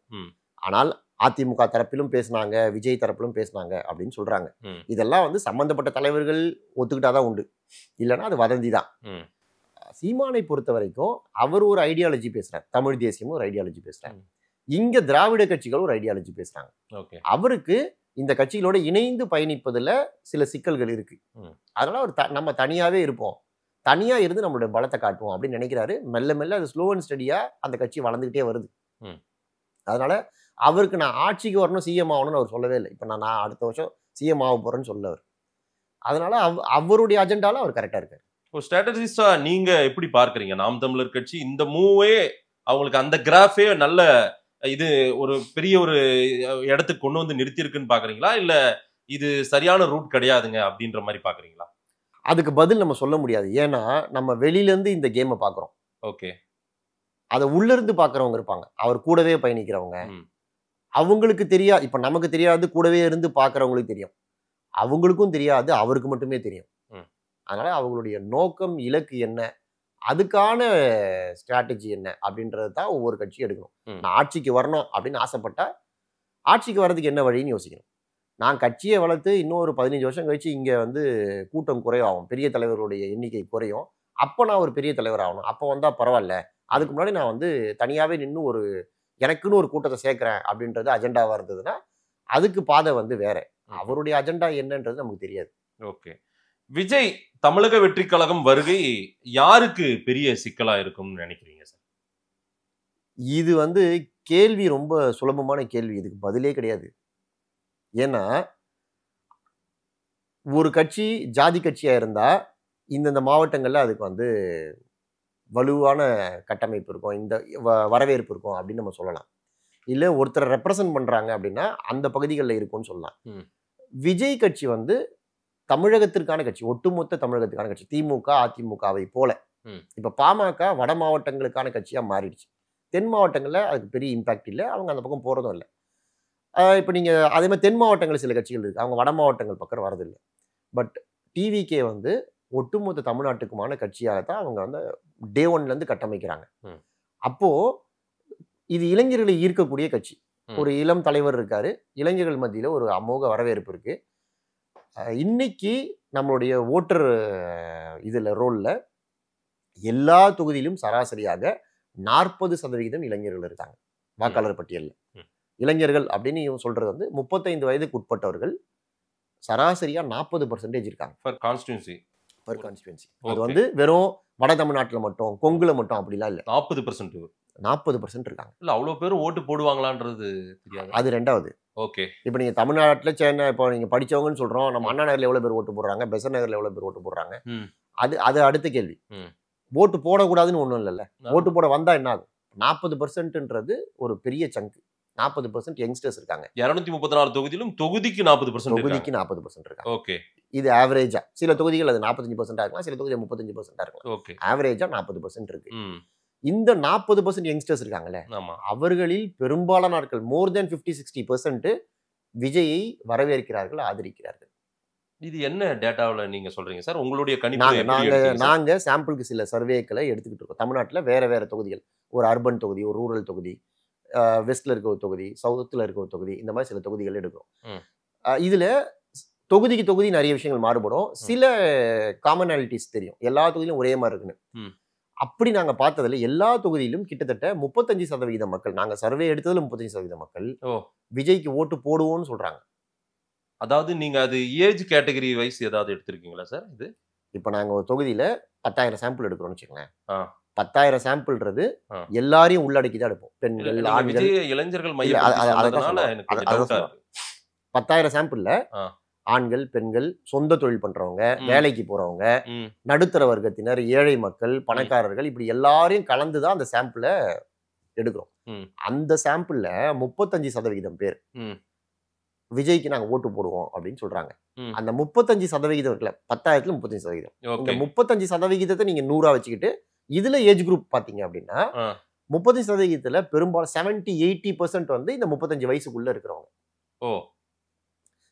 [SPEAKER 5] ஆனால் அதிமுக தரப்பிலும் பேசினாங்க, விஜய் தரப்பிலும் பேசினாங்க அப்படின்னு சொல்றாங்க. இதெல்லாம் வந்து சம்பந்தப்பட்ட தலைவர்கள் ஒத்துக்கிட்டாதான் உண்டு, இல்லைன்னா அது வதந்தி தான். சீமானை பொறுத்த வரைக்கும் அவர் ஒரு ஐடியாலஜி பேசுறாரு, தமிழ் தேசியமும் ஒரு ஐடியாலஜி பேசுறாங்க, இங்க திராவிட கட்சிகள் ஒரு ஐடியாலஜி பேசுறாங்க. அவருக்கு இந்த கட்சிகளோட இணைந்து பயணிப்பதுல சில சிக்கல்கள் இருக்கு. அதனால அவர் நம்ம தனியாவே இருப்போம், தனியா இருந்து நம்மளுடைய பலத்தை காட்டுவோம் அப்படின்னு நினைக்கிறாரு. மெல்ல மெல்ல அது ஸ்லோ அண்ட் ஸ்டடியா அந்த கட்சி வளர்ந்துகிட்டே வருது. அதனால அவருக்கு நான் ஆட்சிக்கு வரணும், சிஎம் ஆகணும்னு அவர் சொல்லவே இல்லை. இப்ப நான் அடுத்த வருஷம் சிஎம் ஆக போறேன்னு சொல்லவர். அதனால அவருடைய அஜெண்டால அவர் கரெக்டா இருக்காரு.
[SPEAKER 4] ஒரு ஸ்ட்ராட்டஜிஸ்டா நீங்க எப்படி பார்க்கறீங்க நாம் தமிழர் கட்சி இந்த மூவே? அவங்களுக்கு அந்த கிராஃபே நல்ல இது ஒரு பெரிய ஒரு இடத்துக்கு கொண்டு வந்து நிறுத்தி இருக்குன்னு பாக்குறீங்களா, இல்ல இது சரியான ரூட் கிடையாதுங்க அப்படின்ற மாதிரி பாக்குறீங்களா?
[SPEAKER 5] அதுக்கு பதில் நம்ம சொல்ல முடியாது. ஏன்னா நம்ம வெளியில இருந்து இந்த கேமை பாக்குறோம்.
[SPEAKER 4] ஓகே.
[SPEAKER 5] அதை உள்ள இருந்து பாக்குறவங்க இருப்பாங்க, அவர் கூடவே பயணிக்கிறவங்க. அவங்களுக்கு தெரியாது, இப்ப நமக்கு தெரியாது, கூடவே இருந்து பாக்குறவங்களுக்கு தெரியும். அவங்களுக்கும் தெரியாது, அவருக்கு மட்டுமே தெரியும். அதனால அவங்களுடைய நோக்கம், இலக்கு என்ன, அதுக்கான ஸ்ட்ராட்டஜி என்ன அப்படின்றது தான் ஒவ்வொரு கட்சியும் எடுக்கணும். நான் ஆட்சிக்கு வரணும் அப்படின்னு ஆசைப்பட்டா ஆட்சிக்கு வர்றதுக்கு என்ன வழின்னு யோசிக்கணும். நான் கட்சியை வளர்த்து இன்னும் ஒரு 15 வருஷம் கழிச்சு இங்க வந்து கூட்டம் குறைவாகும், பெரிய தலைவர்களுடைய எண்ணிக்கை குறையும், அப்போ நான் ஒரு பெரிய தலைவர் ஆகணும், அப்போ வந்தா பரவாயில்ல, அதுக்கு முன்னாடி நான் வந்து தனியாவே நின்று ஒரு எனக்குன்னு ஒரு கூட்டத்தை சேர்க்கிறேன் அப்படின்றது அஜெண்டாவா இருந்ததுன்னா அதுக்கு பாதை வந்து வேற. அவருடைய அஜெண்டா என்னன்றது நமக்கு தெரியாது.
[SPEAKER 4] ஓகே. விஜய் தமிழக வெற்றி கழகம் வருகை யாருக்கு பெரிய சிக்கலா இருக்கும்னு நினைக்கிறீங்க சார்?
[SPEAKER 5] இது வந்து கேள்வி ரொம்ப சுலபமான கேள்வி, இதுக்கு பதிலே கிடையாது. ஏன்னா ஒரு கட்சி ஜாதி கட்சியா இருந்தா இந்தந்த மாவட்டங்கள்ல அதுக்கு வந்து வலுவான கட்டமைப்பு இருக்கும், இந்த வரவேற்பு இருக்கும் அப்படின்னு நம்ம சொல்லலாம். இல்ல ஒருத்தரை ரெப்ரசன்ட் பண்றாங்க அப்படின்னா அந்த பகுதிகளில் இருக்கும்னு சொல்லலாம். விஜய் கட்சி வந்து தமிழகத்திற்கான கட்சி, ஒட்டுமொத்த தமிழகத்துக்கான கட்சி. திமுக அதிமுகவை போல இப்ப பாமக வட மாவட்டங்களுக்கான கட்சியா மாறிடுச்சு. தென் மாவட்டங்கள்ல அதுக்கு பெரிய இம்பாக்ட் இல்லை, அவங்க அந்த பக்கம் போறதும் இல்லை. இப்ப நீங்க அதே மாதிரி தென் மாவட்டங்கள் சில கட்சிகள் இருக்கு, அவங்க வட மாவட்டங்கள் பக்கம் வரதில்லை. பட் டிவிகே வந்து ஒட்டுமொத்த தமிழ்நாட்டுக்குமான கட்சியாகத்தான் அவங்க வந்து டே ஒன்ல இருந்து கட்டமைக்கிறாங்க. அப்போ இது இளைஞர்களை ஈர்க்கக்கூடிய கட்சி. ஒரு இளம் தலைவர் இருக்காரு, இளைஞர்கள் மத்தியில ஒரு அமோக வரவேற்பு இருக்கு. இன்னைக்கு நம்மளுடைய ஓட்டர் இதுல ரோல்ல எல்லா தொகுதியிலும் சராசரியாக 40% இளைஞர்கள் இருக்காங்க வாக்காளர் பட்டியல்ல. இளைஞர்கள் அப்படின்னு சொல்றது வந்து 35 வயதுக்கு உட்பட்டவர்கள் சராசரியா 40% இருக்காங்க. Per constituency. அது வந்து வெறும் வட தமிழ்நாட்டுல மட்டும், கொங்குல மட்டும் அப்படிலாம் இல்ல. 40% இருக்காங்க.
[SPEAKER 4] இல்ல அவ்வளவு பேரும் ஓட்டு போடுவாங்களான்றது தெரியாது.
[SPEAKER 5] அது ரெண்டாவது.
[SPEAKER 4] ஓகே.
[SPEAKER 5] இப்ப நீங்க தமிழ்நாட்டுல சென்னை, இப்போ நீங்க படிச்சவங்கன்னு சொல்றோம், நம்ம அண்ணா நகர்ல எவ்வளவு பேர் ஓட்டு போடுறாங்க, பெசன் நகர்ல எவ்வளவு பேர் ஓட்டு போடுறாங்க, அது அடுத்த கேள்வி. ஓட்டு போடக்கூடாதுன்னு ஒண்ணும் இல்லைல்ல, ஓட்டு போட வந்தா என்ன ஆகும்? 40%ன்றது ஒரு பெரிய சங்கு. 40% யங்ஸ்டர்ஸ் இருக்காங்க.
[SPEAKER 4] 234 தொகுதியிலும் தொகுதிக்கு 40%
[SPEAKER 5] இருக்காங்க.
[SPEAKER 4] ஓகே.
[SPEAKER 5] இது ஆவரேஜா, சில தொகுதிகள் அது 45% இருக்கலாம், சில தொகுதிகள் 35% இருக்கலாம்.
[SPEAKER 4] ஓகே.
[SPEAKER 5] ஆவரேஜா 40% இருக்கு. இந்த 40% யங்ஸ்டர்ஸ் இருக்காங்கல்ல, அவர்களில் பெரும்பாலான நாட்கள் மோர் தென் 50-60% விஜயை வரவேற்கிறார்கள், ஆதரிக்கிறார்கள்.
[SPEAKER 4] இது என்ன டேட்டாவில் நீங்க சொல்றீங்க சார்? உங்களுடைய கணிப்பு?
[SPEAKER 5] நாங்க சாம்பிளுக்கு சில சர்வேக்களை எடுத்துக்கிட்டு இருக்கோம். தமிழ்நாட்டில் வேற வேற தொகுதிகள், ஒரு அர்பன் தொகுதி, ஒரு ரூரல் தொகுதி, வெஸ்ட்ல இருக்க ஒரு தொகுதி, சவுத்துல இருக்க ஒரு தொகுதி, இந்த மாதிரி சில தொகுதிகள் எடுக்கிறோம். இதுல தொகுதிக்கு தொகுதி நிறைய விஷயங்கள் மாறுபடும். சில காமனாலிட்டிஸ் தெரியும், எல்லா தொகுதியிலும் ஒரே மாதிரி இருக்குன்னு. அப்படி நாங்க பார்த்ததுல எல்லா தொகுதியிலும் கிட்டத்தட்ட 35% மக்கள், நாங்க சர்வே எடுத்ததுல 35% மக்கள் விஜய்க்கு ஓட்டு போடுவோம்னு சொல்றாங்க.
[SPEAKER 4] அதாவது நீங்க அது ஏஜ் கேட்டகரி வைஸ் ஏதாவது எடுத்திருக்கீங்களா சார்? இது
[SPEAKER 5] இப்ப நாங்க ஒரு தொகுதியில 10,000 சாம்பிள் எடுக்கிறோம்னு வச்சுக்கோங்களேன். 10,000 சாம்பிள்ன்றது எல்லாரையும் உள்ளடக்கி தான் எடுப்போம். பெண்கள், ஆண்கள்,
[SPEAKER 4] இளைஞர்கள்
[SPEAKER 5] 10,000 சாம்பிள்ல ஆண்கள், பெண்கள், சொந்த தொழில் பண்றவங்க, வேலைக்கு போறவங்க, நடுத்தர வர்க்கத்தினர், ஏழை மக்கள், பணக்காரர்கள், இப்படி எல்லாரையும் கலந்துதான் அந்த சாம்பிள எடுக்கிறோம். அந்த சாம்பிள்ல 35% பேர் விஜய்க்கு நாங்க ஓட்டு போடுவோம் அப்படின்னு சொல்றாங்க. அந்த 35% இருக்குல்ல, 10,000த்துல 35%. இந்த 35% நீங்க 100 வச்சுக்கிட்டு இதுல ஏஜ் குரூப் பாத்தீங்க அப்படின்னா 35%த்துல பெரும்பாலும் 70-80% வந்து இந்த 35 வயசுக்குள்ள இருக்கிறவங்க.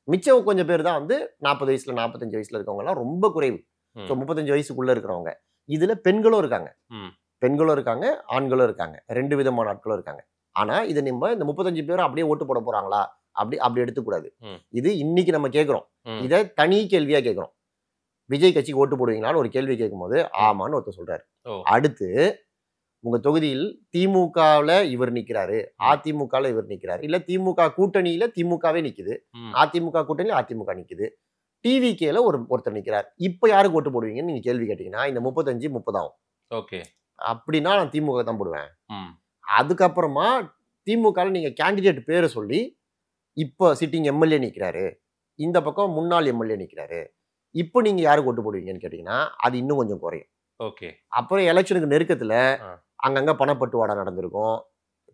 [SPEAKER 5] மிச்சம் கொஞ்சம் பேர் தான் வந்து 40 வயசுல 45 வயசுல இருக்கவங்க எல்லாம் ரொம்ப குறைவு. 35 வயசுக்குள்ள இருக்கிறவங்க. இதுல பெண்களும் இருக்காங்க, ஆண்களும் இருக்காங்க, 2 விதமான ஆட்களும் இருக்காங்க. ஆனா இது நம்ம இந்த 35 பேரும் அப்படியே ஓட்டு போட போறாங்களா அப்படி எடுத்துக்கூடாது. இது இன்னைக்கு நம்ம கேட்கிறோம், இதை தனி கேள்வியா கேட்கிறோம். விஜய் கட்சிக்கு ஓட்டு போடுவீங்களான்னு ஒரு கேள்வி கேட்கும்போது ஆமான்னு ஒருத்தர் சொல்றாரு. அடுத்து உங்க தொகுதியில் திமுகவுல இவர் நிக்கிறாரு, அதிமுகல இவர் நிக்கிறாரு, இல்ல திமுக கூட்டணியில திமுகவே நிக்குது, அதிமுக கூட்டணியில அதிமுக நிக்குது, டிவிகேல ஒருத்தர் நிக்கிறார். இப்ப யாருக்கு ஓட்டு போடுவீங்கன்னு நீங்க கேள்வி கேட்டீங்கன்னா இந்த 35-30 ஆகும். அப்படின்னா நான் திமுக தான் போடுவேன். அதுக்கப்புறமா திமுக நீங்க கேண்டிடேட் பேரை சொல்லி இப்ப சிட்டிங் எம்எல்ஏ நிக்கிறாரு, இந்த பக்கம் முன்னாள் எம்எல்ஏ நிக்கிறாரு, இப்ப நீங்க யாருக்கு ஓட்டு போடுவீங்கன்னு கேட்டீங்கன்னா அது இன்னும் கொஞ்சம் குறையும். அப்புறம் எலெக்ஷனுக்கு நெருக்கத்துல அங்கங்க பணப்பட்டுவாடா நடந்திருக்கும்,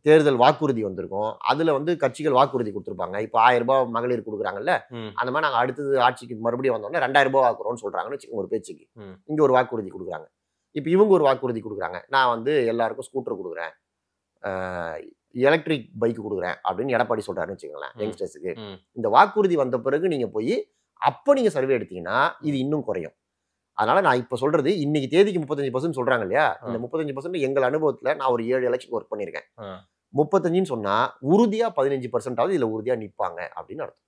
[SPEAKER 5] தேர்தல் வாக்குறுதி வந்திருக்கும், அதுல வந்து கட்சிகள் வாக்குறுதி கொடுத்துருப்பாங்க. இப்ப 1000 ரூபாய் மகளிர் கொடுக்குறாங்கல்ல, அந்த மாதிரி நாங்க அடுத்தது ஆட்சிக்கு மறுபடியும் வந்தோம்னா 2000 ரூபாய் ஆக்குறோம்னு சொல்றாங்கன்னு வச்சுக்கோங்க ஒரு பேச்சுக்கு. இங்க ஒரு வாக்குறுதி கொடுக்குறாங்க, இப்ப இவங்க ஒரு வாக்குறுதி கொடுக்குறாங்க, நான் வந்து எல்லாருக்கும் ஸ்கூட்டர் கொடுக்குறேன், எலக்ட்ரிக் பைக் கொடுக்குறேன் அப்படின்னு எடப்பாடி சொல்றாருன்னு வச்சுக்கோங்களேன் யங்ஸ்டர்ஸுக்கு. இந்த வாக்குறுதி வந்த பிறகு நீங்க போய் அப்ப நீங்க சர்வே எடுத்தீங்கன்னா இது இன்னும் குறையும். அதனால நான் இப்ப சொல்றது இன்னைக்கு தேதிக்கு 35% சொல்றாங்க இல்லையா, இந்த 35% எங்கள் அனுபவத்துல நான் ஒரு 7 எலெக்ஷன் ஒர்க் பண்ணிருக்கேன். 35ன்னு சொன்னா உறுதியா 15% இதுல உறுதியா நிப்பாங்க அப்படின்னு அர்த்தம்.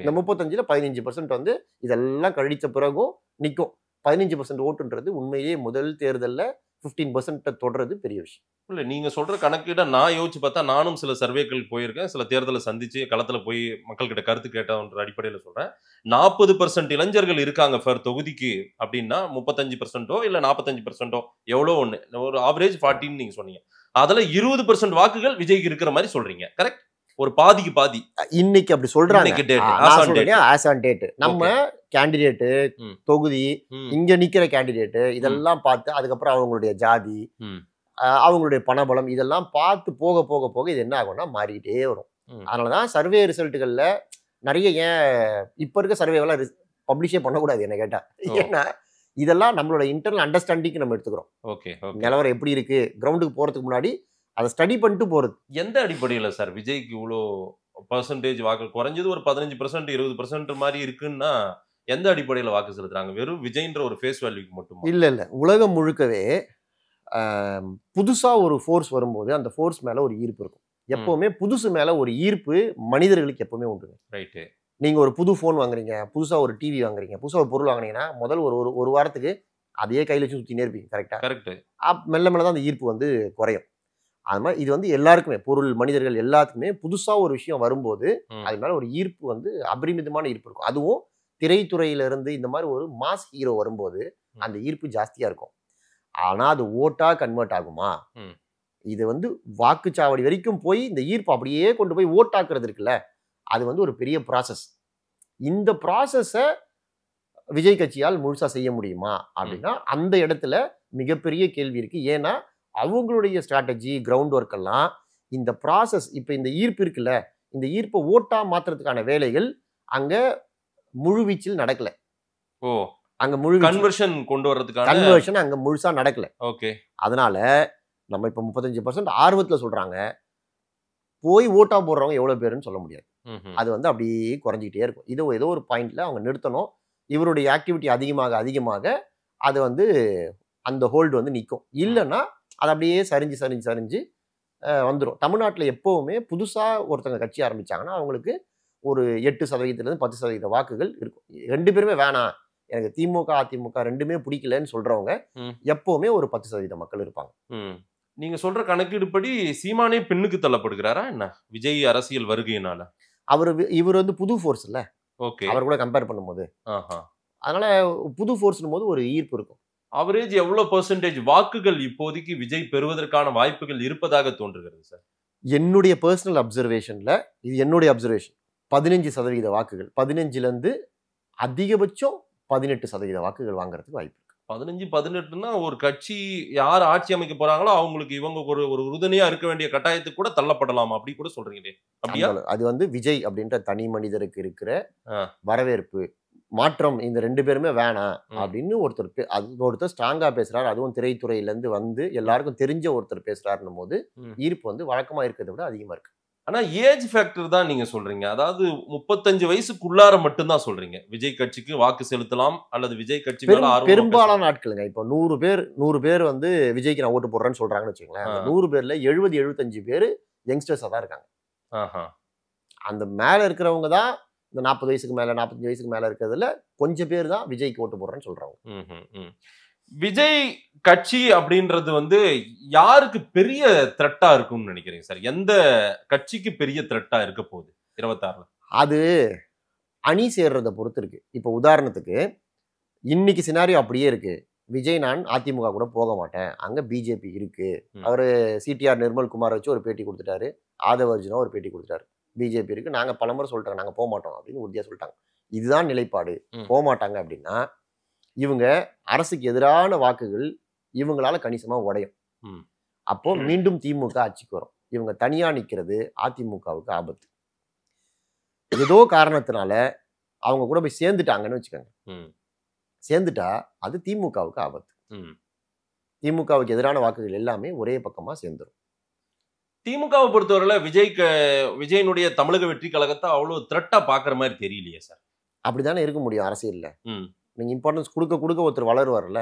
[SPEAKER 5] இந்த 35ல 15% வந்து இதெல்லாம் கழிச்ச பிறகும் நிக்கும். 15% ஓட்டுன்றது உண்மையிலேயே முதல் தேர்தல்ல 15% தொடர்றது பெரிய விஷயம்.
[SPEAKER 4] இல்ல நீங்க சொல்ற கணக்கீட நான் யோசிச்சு பார்த்தா நானும் சில சர்வேக்கள் போயிருக்கேன், சில தேர்தலை சந்திச்சு களத்துல போய் மக்கள் கிட்ட கருத்து கேட்டன்ற அடிப்படையில சொல்றேன். 40% இளைஞர்கள் இருக்காங்க ஃபர் தொகுதிக்கு அப்படின்னா 35% இல்ல 45% எவ்வளோ ஒண்ணு, ஒரு ஆவரேஜ் 40 நீங்க சொன்னீங்க. அதுல 20% வாக்குகள் விஜய்க்கு இருக்கிற மாதிரி சொல்றீங்க, கரெக்ட்? ஒரு பாதிக்கு பாதி
[SPEAKER 5] இன்னைக்கு அப்படி சொல்றாங்க. நம்ம கேண்டிடேட் தொகுதி இங்க நிக்கிற கேண்டிடேட் இதெல்லாம் பார்த்து அதுக்கப்புறம் அவங்களுடைய ஜாதி, அவங்களுடைய பணபலம் இதெல்லாம் பார்த்து போக போக போக இது என்ன ஆகும்னா மாறிக்கிட்டே வரும். அதனாலதான் சர்வே ரிசல்ட்டுகள்ல நிறைய இப்ப இருக்க சர்வேவெல்லாம் பப்ளிஷே பண்ணக்கூடாது என்ன கேட்டா. ஏன்னா இதெல்லாம் நம்மளோட இன்டர்னல் அண்டர்ஸ்டாண்டிங் நம்ம எடுத்துக்கிறோம். நிலவரம் எப்படி இருக்கு கிரவுண்டுக்கு போறதுக்கு முன்னாடி அதை ஸ்டடி பண்ணிட்டு போறது.
[SPEAKER 4] எந்த அடிப்படையில் சார் விஜய்க்கு இவ்வளோ பர்சன்டேஜ் வாக்கு குறைஞ்சது ஒரு 15% 20% மாதிரி இருக்குன்னா எந்த அடிப்படையில் வாக்கு செலுத்துறாங்க? வெறும் விஜய்ன்ற ஒரு ஃபேஸ் வேல்யூக்கு மட்டும்
[SPEAKER 5] இல்ல உலகம் முழுக்கவே புதுசா ஒரு ஃபோர்ஸ் வரும்போது அந்த ஃபோர்ஸ் மேல ஒரு ஈர்ப்பு இருக்கும். எப்பவுமே புதுசு மேல ஒரு ஈர்ப்பு மனிதர்களுக்கு எப்பவுமே உண்டுங்க.
[SPEAKER 4] ரைட்டு.
[SPEAKER 5] நீங்க ஒரு புது போன் வாங்குறீங்க, புதுசா ஒரு டிவி வாங்குறீங்க, புதுசா ஒரு பொருள் வாங்குனீங்கன்னா முதல் ஒரு வாரத்துக்கு அதையே கையில வச்சு சுத்தினே இருப்பீங்க. கரெக்டா?
[SPEAKER 4] கரெக்ட்.
[SPEAKER 5] மெல்ல மெல்ல தான் அந்த ஈர்ப்பு வந்து குறையும். அது மாதிரி இது வந்து எல்லாருக்குமே பொருள் மனிதர்கள் எல்லாத்துக்குமே புதுசா ஒரு விஷயம் வரும்போது அது மேல ஒரு ஈர்ப்பு வந்து அபரிமிதமான ஈர்ப்பு இருக்கும். அதுவும் திரைத்துறையில இருந்து இந்த மாதிரி ஒரு மாஸ் ஹீரோ வரும்போது அந்த ஈர்ப்பு ஜாஸ்தியா இருக்கும். ஆனா அது ஓட்டா கன்வெர்ட் ஆகுமா? இது வந்து வாக்குச்சாவடி வரைக்கும் போய் இந்த ஈர்ப்பு அப்படியே கொண்டு போய் ஓட்டாக்குறது இருக்குல்ல, அது வந்து ஒரு பெரிய ப்ராசஸ். இந்த ப்ராசஸை விஜய் கட்சியால் முழுசா செய்ய முடியுமா அப்படின்னா அந்த இடத்துல மிகப்பெரிய கேள்வி இருக்கு. ஏன்னா அவங்களுடைய ஸ்ட்ராட்டஜி கிரவுண்ட் ஒர்க் எல்லாம் இந்த ப்ராசஸ் இப்ப இந்த ஈர்ப்பு இருக்குல்ல, இந்த ஈர்ப்பை ஓட்டா மாத்துறதுக்கான வேலைகள் அங்க முழுவீச்சில் நடக்கல. அங்க முழு
[SPEAKER 4] கன்வர்ஷன் கொண்டு வர்றதுக்கான
[SPEAKER 5] கன்வர்ஷன் அங்க முழுசா நடக்கல.
[SPEAKER 4] ஓகே.
[SPEAKER 5] அதனால நம்ம இப்ப 35% ஆர்வத்துல சொல்றாங்க, போய் ஓட்டா போடுறவங்க எவ்வளவு பேருன்னு சொல்ல முடியாது. அது வந்து அப்படியே குறைஞ்சிக்கிட்டே இருக்கும். ஏதோ ஒரு பாயிண்ட்ல அவங்க நிறுத்தணும். இவருடைய ஆக்டிவிட்டி அதிகமாக அதிகமாக அது வந்து அந்த ஹோல்டு வந்து நிற்கும். இல்லைன்னா அது அப்படியே சரிஞ்சு வந்துடும். தமிழ்நாட்டில் எப்போவுமே புதுசாக ஒருத்தங்க கட்சி ஆரம்பிச்சாங்கன்னா அவங்களுக்கு ஒரு 8% 10% வாக்குகள் இருக்கும். 2 பேருமே வேணாம், எனக்கு திமுக அதிமுக ரெண்டுமே பிடிக்கலன்னு சொல்றவங்க எப்பவுமே ஒரு 10% மக்கள் இருப்பாங்க.
[SPEAKER 4] நீங்க சொல்ற கணக்கீடுபடி சீமானே பின்னுக்கு தள்ளப்படுகிறாரா என்ன விஜய் அரசியல் வருகையினால?
[SPEAKER 5] இவர் வந்து புது ஃபோர்ஸ் இல்ல, அவர் கூட கம்பேர் பண்ணும்போது. அதனால புது ஃபோர்ஸ்னும் போது ஒரு ஈர்ப்பு இருக்கும்.
[SPEAKER 4] அவரேஜ் எவ்வளவு பெர்சன்டேஜ் வாக்குகள் இப்போதைக்கு விஜய் பெறுவதற்கான வாய்ப்புகள் இருப்பதாக தோன்றுகிறது சார்?
[SPEAKER 5] என்னுடைய பர்சனல் அப்சர்வேஷன்ல, இது என்னுடைய அப்சர்வேஷன், 15% வாக்குகள், 15லேருந்து அதிகபட்சம் 18% வாக்குகள் வாங்குறதுக்கு வாய்ப்பு இருக்கு.
[SPEAKER 4] 15-18ன்னா ஒரு கட்சி யார் ஆட்சி அமைக்க போறாங்களோ அவங்களுக்கு இவங்க ஒரு உறுதுணையா இருக்க வேண்டிய கட்டாயத்துக்கு கூட தள்ளப்படலாம் அப்படி கூட சொல்றீங்களே, அப்படியா?
[SPEAKER 5] அது வந்து விஜய் அப்படின்ற தனி மனிதருக்கு இருக்கிற வரவேற்பு மாற்றம். இந்த 2 பேருமே வேணாம் அப்படின்னு ஒருத்தர் ஸ்ட்ராங்கா பேசுறாரு, அதுவும் திரைத்துறையில இருந்து வந்து எல்லாருக்கும் தெரிஞ்ச ஒருத்தர் பேசுறாருன்னும் போது ஈர்ப்பு வந்து வழக்கமா இருக்கிறத விட அதிகமா இருக்கு.
[SPEAKER 4] ஆனா ஏஜ் ஃபேக்டர் தான் நீங்க சொல்றீங்க, அதாவது 35 வயசுக்குள்ளார மட்டும்தான் சொல்றீங்க விஜய் கட்சிக்கு வாக்கு செலுத்தலாம் அல்லது விஜய் கட்சி
[SPEAKER 5] பெரும்பாலான நாட்களுங்க. இப்போ 100 பேர் வந்து விஜய்க்கு நான் ஓட்டு போடுறேன்னு சொல்றாங்கன்னு வச்சுக்கோங்களேன், 100 பேர்ல 70-75 பேர் யங்ஸ்டர்ஸா தான் இருக்காங்க. அந்த மேல இருக்கிறவங்க தான் இந்த 40 வயசுக்கு மேல 45 வயசுக்கு மேல இருக்கிறதுல கொஞ்சம் பேர் தான் விஜய்க்கு ஓட்டு போடுறேன்னு சொல்றாங்க.
[SPEAKER 4] விஜய் கட்சி அப்படின்றது வந்து யாருக்கு பெரிய த்ரெட்டா இருக்கும்னு நினைக்கிறீங்க சார்? எந்த கட்சிக்கு பெரிய த்ரெட்டா இருக்க போகுது 26ல?
[SPEAKER 5] அது அணி சேர்றதை பொறுத்து இருக்கு. இப்போ உதாரணத்துக்கு இன்னைக்கு சினாரியோ அப்படியே இருக்கு, விஜய் நான் அதிமுக கூட போக மாட்டேன், அங்க பிஜேபி இருக்கு. அவரு சிடிஆர் நிர்மல்குமார் வச்சு ஒரு பேட்டி கொடுத்துட்டாரு, ஆதவ அர்ஜுனா ஒரு பேட்டி கொடுத்துட்டாரு, பிஜேபி இருக்கு, நாங்க பலமுறை சொல்லிட்டாங்க நாங்க போக மாட்டோம் அப்படின்னு உறுதியா சொல்லிட்டாங்க. இதுதான் நிலைப்பாடு. போக மாட்டாங்க அப்படின்னா இவங்க அரசுக்கு எதிரான வாக்குகள் இவங்களால கணிசமா உடையும். அப்போ மீண்டும் திமுக ஆட்சிக்கு வரும். இவங்க தனியா நிக்கிறது அதிமுகவுக்கு ஆபத்து. ஏதோ காரணத்தினால அவங்க கூட போய் சேர்ந்துட்டாங்கன்னு வச்சுக்கோங்க, சேர்ந்துட்டா அது திமுகவுக்கு ஆபத்து. திமுகவுக்கு எதிரான வாக்குகள் எல்லாமே ஒரே பக்கமா சேர்ந்துடும்.
[SPEAKER 4] திமுகவை பொறுத்தவரையில விஜயனுடைய தமிழக வெற்றி கழகத்தை அவ்வளவு த்ரெட்டா பாக்குற மாதிரி தெரியலையே சார்.
[SPEAKER 5] அப்படித்தானே இருக்க முடியும் அரசியல்ல. நீங்க இம்பார்ட்டன்ஸ் கொடுக்க ஒருத்தர் வளருவார்ல,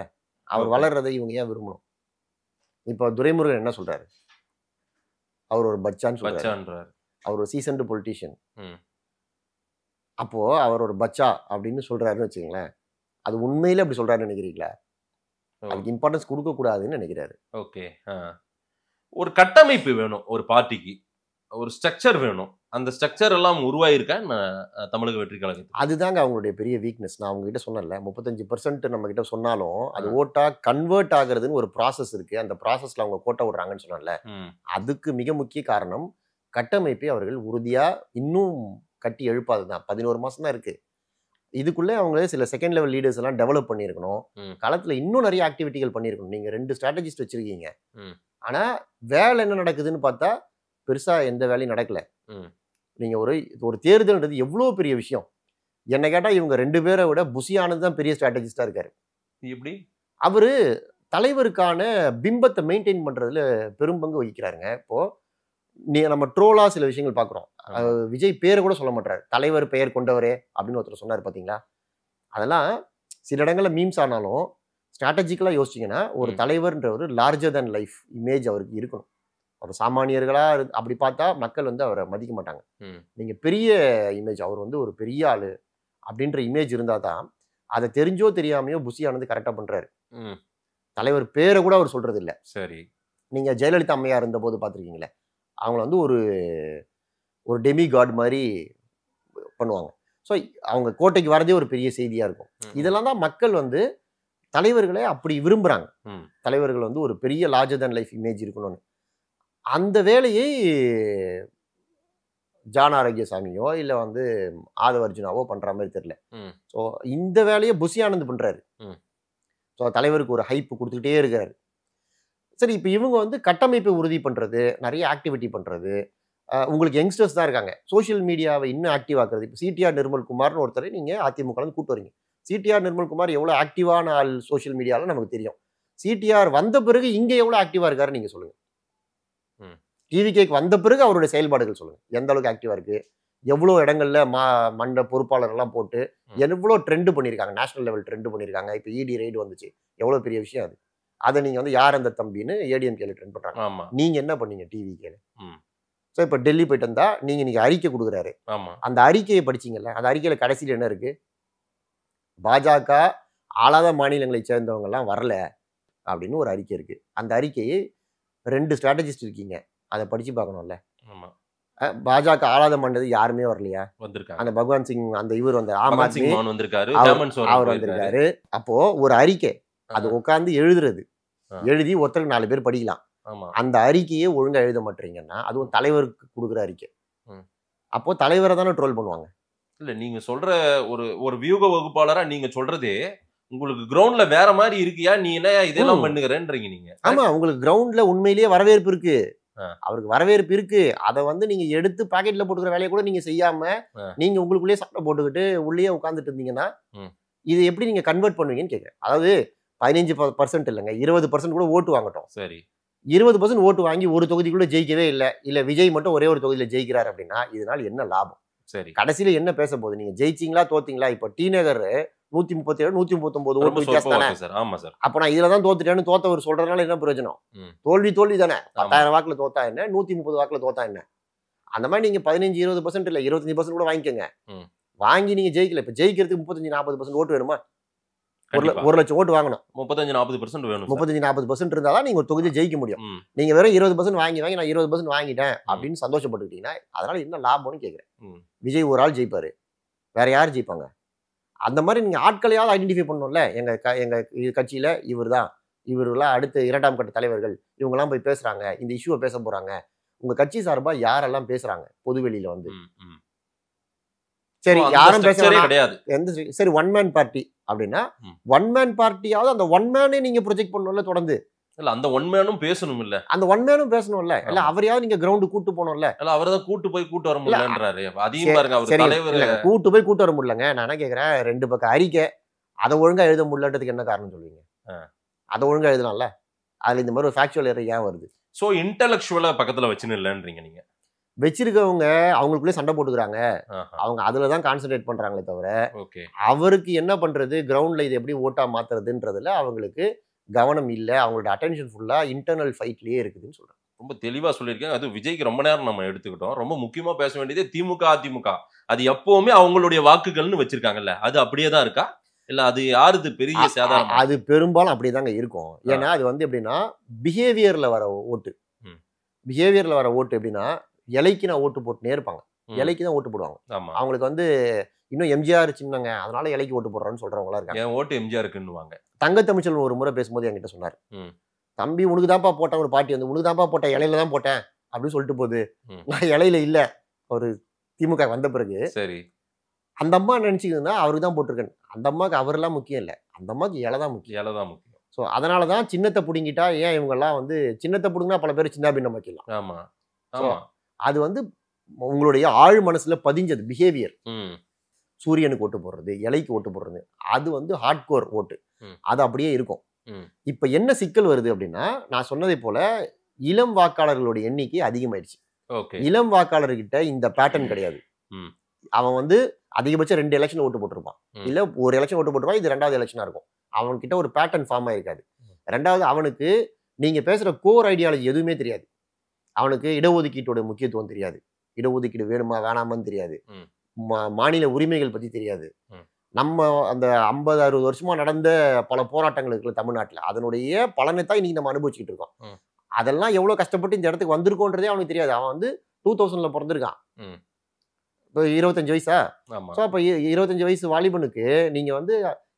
[SPEAKER 5] அவர் வளர்றதை இவங்க ஏன் விரும்பணும்? இப்ப துரைமுருகன் என்ன சொல்றாரு, அவர் ஒரு பச்சான்னு சொல்றாரு, அவர் ஒரு சீசன்டு பொலிட்டீஷியன். அப்போ அவர் ஒரு பச்சா அப்படின்னு சொல்றாருன்னு வச்சுக்கோங்களேன், அது உண்மையில அப்படி சொல்றாருன்னு நினைக்கிறீங்களா? அதுக்கு இம்பார்ட்டன்ஸ் கொடுக்க கூடாதுன்னு நினைக்கிறாரு.
[SPEAKER 4] ஓகே, ஒரு கட்டமைப்பு வேணும், ஒரு பார்ட்டிக்கு ஒரு ஸ்ட்ரக்சர் வேணும். அந்த ஸ்ட்ரக்சர் எல்லாம் உருவாயிருக்கா தமிழக வெற்றி கழகத்துக்கு?
[SPEAKER 5] அதுதாங்க அவங்களுடைய பெரிய வீக்னஸ். நான் அவங்க கிட்ட சொன்னேன்ல, 35% நம்ம கிட்ட சொன்னாலும் அது ஓட்டா கன்வெர்ட் ஆகுறதுன்னு ஒரு ப்ராசஸ் இருக்கு. அந்த ப்ராசஸ்ல அவங்க கோட்டை விடுறாங்கன்னு சொன்னால, அதுக்கு மிக முக்கிய காரணம் கட்டமைப்பை அவர்கள் உறுதியா இன்னும் கட்டி எழுப்பாதுதான். 11 மாசம் தான் இருக்கு. இதுக்குள்ளே அவங்க சில செகண்ட் லெவல் லீடர்ஸ் எல்லாம் டெவலப் பண்ணியிருக்கணும். களத்துல இன்னும் நிறைய ஆக்டிவிட்டிகள் பண்ணியிருக்கணும். நீங்க 2 ஸ்ட்ராட்டஜிஸ்ட் வச்சிருக்கீங்க, ஆனா வேலை என்ன நடக்குதுன்னு பார்த்தா பெருசா எந்த வேலையும் நடக்கல. நீங்க ஒரு தேர்தல்ன்றது எவ்வளவு பெரிய விஷயம். என்ன கேட்டா இவங்க 2 பேரை விட புஷி ஆனந்த் தான் பெரிய ஸ்ட்ராட்டஜிஸ்டா இருக்காரு.
[SPEAKER 4] எப்படி?
[SPEAKER 5] அவரு தலைவருக்கான பிம்பத்தை மெயின்டைன் பண்றதுல பெரும் பங்கு வகிக்கிறாருங்க. இப்போ நம்ம ட்ரோலா சில விஷயங்கள் பாக்குறோம், விஜய் பேரை கூட சொல்ல மாட்டாரு, தலைவர் பெயர் கொண்டவரே அப்படின்னு ஒருத்தர் சொன்னாரு பாத்தீங்களா? அதெல்லாம் சில இடங்கள்ல மீம்ஸ் ஆனாலும் ஸ்ட்ராட்டஜிக்கலா யோசிச்சீங்கன்னா ஒரு தலைவர்ன்ற ஒரு லார்ஜர் தன் லைஃப் இமேஜ் அவருக்கு இருக்கணும். அவர் சாமானியர்களா அப்படி பார்த்தா மக்கள் வந்து அவரை மதிக்க மாட்டாங்க. நீங்க பெரிய இமேஜ், அவர் வந்து ஒரு பெரிய ஆளு அப்படின்ற இமேஜ் இருந்தா தான் அதை தெரிஞ்சோ தெரியாமையோ புஷி ஆனது கரெக்டா பண்றாரு. தலைவர் பேரை கூட அவர் சொல்றது இல்லை.
[SPEAKER 4] சரி,
[SPEAKER 5] நீங்க ஜெயலலிதா அம்மையா இருந்த போது பார்த்துருக்கீங்களே, அவங்கள வந்து ஒரு டெமி காட் மாதிரி பண்ணுவாங்க. ஸோ அவங்க கோட்டைக்கு வரதே ஒரு பெரிய செய்தியா இருக்கும். இதெல்லாம் தான் மக்கள் வந்து தலைவர்களை அப்படி விரும்புறாங்க. தலைவர்கள் வந்து ஒரு பெரிய லார்ஜர் தன் லைஃப் இமேஜ் இருக்கணும்னு. அந்த வேலையை ஜான் ஆரோக்கியசாமியோ இல்ல வந்து ஆதவ அர்ஜுனாவோ பண்ற மாதிரி தெரியல. ஸோ இந்த வேலையை புஷி ஆனந்த் பண்றாரு. ஸோ தலைவருக்கு ஒரு ஹைப் கொடுத்துக்கிட்டே இருக்காரு. சரி, இப்போ இவங்க வந்து கட்டமைப்பை உறுதி பண்றது, நிறைய ஆக்டிவிட்டி பண்றது, உங்களுக்கு யங்ஸ்டர்ஸ் தான் இருக்காங்க, சோசியல் மீடியாவை இன்னும் ஆக்டிவ் ஆக்குறது. இப்போ சிடிஆர் நிர்மல்குமார்னு ஒருத்தரை நீங்க அதிமுக கூட்டு வரீங்க. சிடிஆர் நிர்மல்குமார் எவ்வளவு ஆக்டிவான ஆள் சோசியல் மீடியால நமக்கு தெரியும். சிடிஆர் வந்த பிறகு இங்க எவ்வளவு ஆக்டிவா இருக்காரு நீங்க சொல்லுங்க. டிவிகேக்கு வந்த பிறகு அவருடைய செயல்பாடுகள் சொல்லுங்க, எந்த அளவுக்கு ஆக்டிவா இருக்கு, எவ்வளவு இடங்கள்ல மண்ட பொறுப்பாளர் எல்லாம் போட்டு எவ்வளவு ட்ரெண்ட் பண்ணிருக்காங்க, நேஷனல் லெவல் ட்ரெண்ட் பண்ணிருக்காங்க. இப்போ இடி ரைடு வந்துச்சு, எவ்வளவு பெரிய விஷயம் அது. அதை நீங்க வந்து யார் அந்த தம்பின்னு ஏடிஎம்கேல ட்ரெண்ட் பண்றாங்க.
[SPEAKER 4] ஆமா.
[SPEAKER 5] நீங்க என்ன பண்ணீங்க டிவிகேல?
[SPEAKER 4] ம்.
[SPEAKER 5] ஸோ இப்போ டெல்லி போயிட்டு வந்தா நீங்க இன்னைக்கு அறிக்கை கொடுக்குறாரு.
[SPEAKER 4] ஆமா.
[SPEAKER 5] அந்த அறிக்கையை படிச்சீங்கல்ல, அந்த அறிக்கையில கடைசியில் என்ன இருக்கு? பாஜக ஆளாத மாநிலங்களை சேர்ந்தவங்க எல்லாம் வரல அப்படின்னு ஒரு அறிக்கை இருக்கு. அந்த அறிக்கையை 2 ஸ்ட்ராட்டஜிஸ்ட் இருக்கீங்க, அதை படிச்சு பார்க்கணும்ல.
[SPEAKER 4] ஆமா.
[SPEAKER 5] பாஜக ஆளாத மாநிலது யாருமே வரலையா?
[SPEAKER 4] வந்திருக்காங்க.
[SPEAKER 5] அந்த பகவான் சிங் அந்த இவர் வந்து ஆம்
[SPEAKER 4] பகத் சிங்
[SPEAKER 5] ஆத்மி
[SPEAKER 4] மான் வந்திருக்காரு,
[SPEAKER 5] அவர்
[SPEAKER 4] ஹேமந்த் சோரன்
[SPEAKER 5] அவர்
[SPEAKER 4] போயிருக்காரு.
[SPEAKER 5] வந்திருக்காரு. அப்போ ஒரு அறிக்கை அது உட்கார்ந்து எழுதுறது, எழுதி ஒருத்தருக்கு 4 பேர் படிக்கலாம்.
[SPEAKER 4] ஆமா.
[SPEAKER 5] அந்த அறிக்கையே ஒழுங்கா எழுத மாட்டீங்கன்னா அதுவும் தலைவருக்கு கொடுக்குற அறிக்கை.
[SPEAKER 4] ம்.
[SPEAKER 5] அப்போ தலைவரை தானே ட்ரோல் பண்ணுவாங்க.
[SPEAKER 4] இல்ல நீங்க சொல்ற ஒரு வியூக வகுப்பாளரா நீங்க சொல்றதே உங்களுக்கு கிரவுண்ட்ல வேற மாதிரி இருக்கியா, நீ என்ன இதெல்லாம் பண்ணுகிறேன்றீங்க நீங்க.
[SPEAKER 5] ஆமா, உங்களுக்கு கிரவுண்ட்ல உண்மையிலேயே வரவேற்பு இருக்கு, அவருக்கு வரவேற்பு இருக்கு. அதை வந்து நீங்க எடுத்து பாக்கெட்ல போட்டுக்கிற வேலையை கூட நீங்க செய்யாம நீங்க உங்களுக்குள்ளேயே சட்டை போட்டுக்கிட்டு உள்ளே உட்கார்ந்துட்டு இருந்தீங்கன்னா இது எப்படி நீங்க கன்வெர்ட் பண்ணுவீங்கன்னு கேட்கிறேன். அதாவது 15% இல்லைங்க, 20% கூட ஓட்டு வாங்கட்டும்.
[SPEAKER 4] சரி,
[SPEAKER 5] 20% ஓட்டு வாங்கி ஒரு தொகுதிக்குள்ள ஜெயிக்கவே இல்ல விஜய் மட்டும் ஒரே ஒரு தொகுதியில ஜெயிக்கிறார் அப்படின்னா இதனால என்ன லாபம்?
[SPEAKER 4] சரி,
[SPEAKER 5] கடைசியில என்ன பேச போகுது? நீங்க ஜெயிச்சிங்களா தோத்தீங்களா? இப்ப டி நகர் 137 139 ஓட்டு வித்தியாசம் தானே. அப்ப நான் இதுலதான் தோத்துட்டேன்னு தோத்தவர் சொல்றதுனால என்ன பிரயோஜனம்? தோல்வி தானே. 10,000 வாக்குல தோத்தா என்ன, 130 வாக்குல தோத்தா என்ன? அந்த மாதிரி நீங்க 15-20% இல்ல 25% கூட வாங்கிக்கோங்க. வாங்கி நீங்க ஜெயிக்கல. இப்ப ஜெயிக்கிறதுக்கு 35-40% ஓட்டு வேணுமா? 1 லட்சம் ஓட்டு வாங்கணும்.
[SPEAKER 4] 35-40% வேணும்.
[SPEAKER 5] 35-40% இருந்தாதான் நீங்க ஒரு தொகுதியை ஜெயிக்க முடியும். நீங்க வெறும் 20% வாங்கி நான் 20% வாங்கிட்டேன் அப்படின்னு சந்தோஷப்பட்டுக்கிட்டீங்கன்னா அதனால என்ன லாபம்னு கேட்கிறேன். விஜய் ஒரு ஆள் ஜெயிப்பாரு, வேற யார் ஜெயிப்பாங்க? அந்த மாதிரி நீங்க ஆட்களையாவது ஐடென்டிஃபை பண்ணணும்ல. எங்க கட்சியில இவரெல்லாம் அடுத்த 2ஆம் கட்ட தலைவர்கள் இவங்கெல்லாம் போய் பேசுறாங்க, இந்த இஷ்யூவை பேச போறாங்க. உங்க கட்சி சார்பா யாரெல்லாம் பேசுறாங்க பொதுவெளியில வந்து? சரி, யாரும் பேசுறது கிடையாது. சரி, 1 மேன் பார்ட்டி அப்படின்னா 1 மேன் பார்ட்டியாவது அந்த 1 மேனே நீங்க ப்ரொஜெக்ட் பண்ணணும்ல தொடர்ந்து.
[SPEAKER 4] இல்ல அந்த 1 மேனும் பேசணும் இல்ல,
[SPEAKER 5] அந்த 1 மேனும் பேசணும்ல. இல்ல அவரையாவது நீங்க கிரவுண்ட் கூட்டு போனோம்ல.
[SPEAKER 4] இல்ல அவர்தான் கூட்டு வர முடியலன்றாரு. அதையும் பாருங்க, அவர் தலைவர்
[SPEAKER 5] கூட்டு வர முடியலங்க. நான் என்ன கேக்குறேன், 2 பக்கம் அறிக்கை அதை ஒழுங்கா எழுத முடியலன்றதுக்கு என்ன காரணம் சொல்லுவீங்க? அதை ஒழுங்கா எழுதலாம்ல. அதுல இந்த மாதிரி ஒரு ஃபேக்சுவல் எரர் ஏன் வருது?
[SPEAKER 4] சோ இன்டெலெக்சுவலா பக்கத்துல வச்சுன்னு இல்லன்றீங்க நீங்க.
[SPEAKER 5] வச்சிருக்கவங்க அவங்களுக்குள்ளே சண்டை போட்டுக்கிறாங்க, அவங்க அதுலதான் கான்சென்ட்ரேட் பண்றாங்களே தவிர அவருக்கு என்ன பண்றது, கிரவுண்ட்ல இது எப்படி ஓட்டா மாத்துறதுன்றதுல அவங்களுக்கு கவனம் இல்ல. அவங்களோட அட்டென்ஷன் ஃபுல்லா இன்டர்னல் ஃபைட்லயே இருக்குதுன்னு சொல்றேன்.
[SPEAKER 4] ரொம்ப தெளிவா சொல்லியிருக்காங்க. அது விஜய்க்கு ரொம்ப நேரம் நம்ம எடுத்துக்கிட்டோம். ரொம்ப முக்கியமா பேச வேண்டியது திமுக அதிமுக அது எப்பவுமே அவங்களுடைய வாக்குகள்னு வச்சிருக்காங்கல்ல, அது அப்படியே தான் இருக்கா இல்ல அது யாருது பெரிய சாதாரண?
[SPEAKER 5] அது பெரும்பாலும் அப்படிதாங்க இருக்கும். ஏன்னா அது வந்து எப்படின்னா பிஹேவியர்ல வர ஓட்டு. பிஹேவியர்ல வர ஓட்டு எப்படின்னா இலைக்கு நான் ஓட்டு போட்டுனே இருப்பாங்க, இலைக்கு தான் ஓட்டு போடுவாங்க. அவங்களுக்கு வந்து இன்னும் எம்ஜிஆர் சின்னங்க அதனால இலைக்கு ஓட்டு போடுறான்னு சொல்றவங்களா இருக்காங்க.
[SPEAKER 4] என் ஓட்டு எம்ஜிஆருக்குன்னுவாங்க.
[SPEAKER 5] தங்க தமிழ்ச்செல்வன் ஒரு முறை பேசும்போது என்கிட்ட சொன்னார், தம்பி உனக்கு தான்ப்பா போட்டேன், ஒரு பாட்டி வந்து உனக்கு தான்ப்பா போட்டேன், இலையில தான் போட்டேன் அப்படின்னு சொல்லிட்டு போகுது. நான் இலையில இல்ல. ஒரு திமுக வந்த பிறகு சரி அந்த அம்மா நினைச்சுக்குதுன்னா அவருக்கு தான் போட்டிருக்கேன். அந்த அம்மாவுக்கு அவரெல்லாம் முக்கியம் இல்லை, அந்த அம்மாவுக்கு இலை தான் முக்கியம்.
[SPEAKER 4] இலை தான் முக்கியம்.
[SPEAKER 5] ஸோ அதனாலதான் சின்னத்தை பிடுங்கிட்டா ஏன் இவங்கெல்லாம் வந்து சின்னத்தை பிடுங்கினா பல பேர் சின்ன பின்னம் வைக்கலாம்.
[SPEAKER 4] ஆமா ஆமா,
[SPEAKER 5] அது வந்து உங்களுடைய ஆழ் மனசுல பதிஞ்சது பிஹேவியர். சூரியனுக்கு ஓட்டு போடுறது, இலைக்கு ஓட்டு போடுறது, அது வந்து ஹார்ட்கோர் ஓட்டு, அது அப்படியே இருக்கும். இப்ப என்ன சிக்கல் வருது அப்படின்னா, நான் சொன்னதை போல இளம் வாக்காளர்களுடைய எண்ணிக்கை அதிகமாயிடுச்சு. இளம் வாக்காளர்கிட்ட இந்த பேட்டர்ன் கிடையாது. அவன் வந்து அதிகபட்சம் 2 எலெக்ஷன் ஓட்டு போட்டிருப்பான், இல்ல ஒரு எலெக்ஷன் ஓட்டு போட்டிருப்பான், இது 2வது எலெக்ஷனா இருக்கும். அவன் கிட்ட ஒரு பேட்டர்ன் ஃபார்ம் ஆயிருக்காது. 2வது அவனுக்கு நீங்க பேசுற கோர் ஐடியாலஜி எதுவுமே தெரியாது. அவனுக்கு இடஒதுக்கீட்டோட முக்கியத்துவம் தெரியாது, இடஒதுக்கீடு வேணுமா வேணாமான்னு தெரியாது, மாநில உரிமைகள் பத்தி தெரியாது. நம்ம அந்த 50-60 வருஷமா நடந்த பல போராட்டங்கள் இருக்குல்ல தமிழ்நாட்டுல, அதனுடைய பலனை தான் இன்னைக்கு நம்ம அனுபவிச்சுட்டு இருக்கோம். அதெல்லாம் எவ்வளவு கஷ்டப்பட்டு இந்த இடத்துக்கு வந்திருக்கோன்றதே அவனுக்கு தெரியாது. அவன் வந்து 2000ல பிறந்திருக்கான், இப்போ 25 வயசா. அப்ப 25 வயசு வாலிபனுக்கு நீங்க வந்து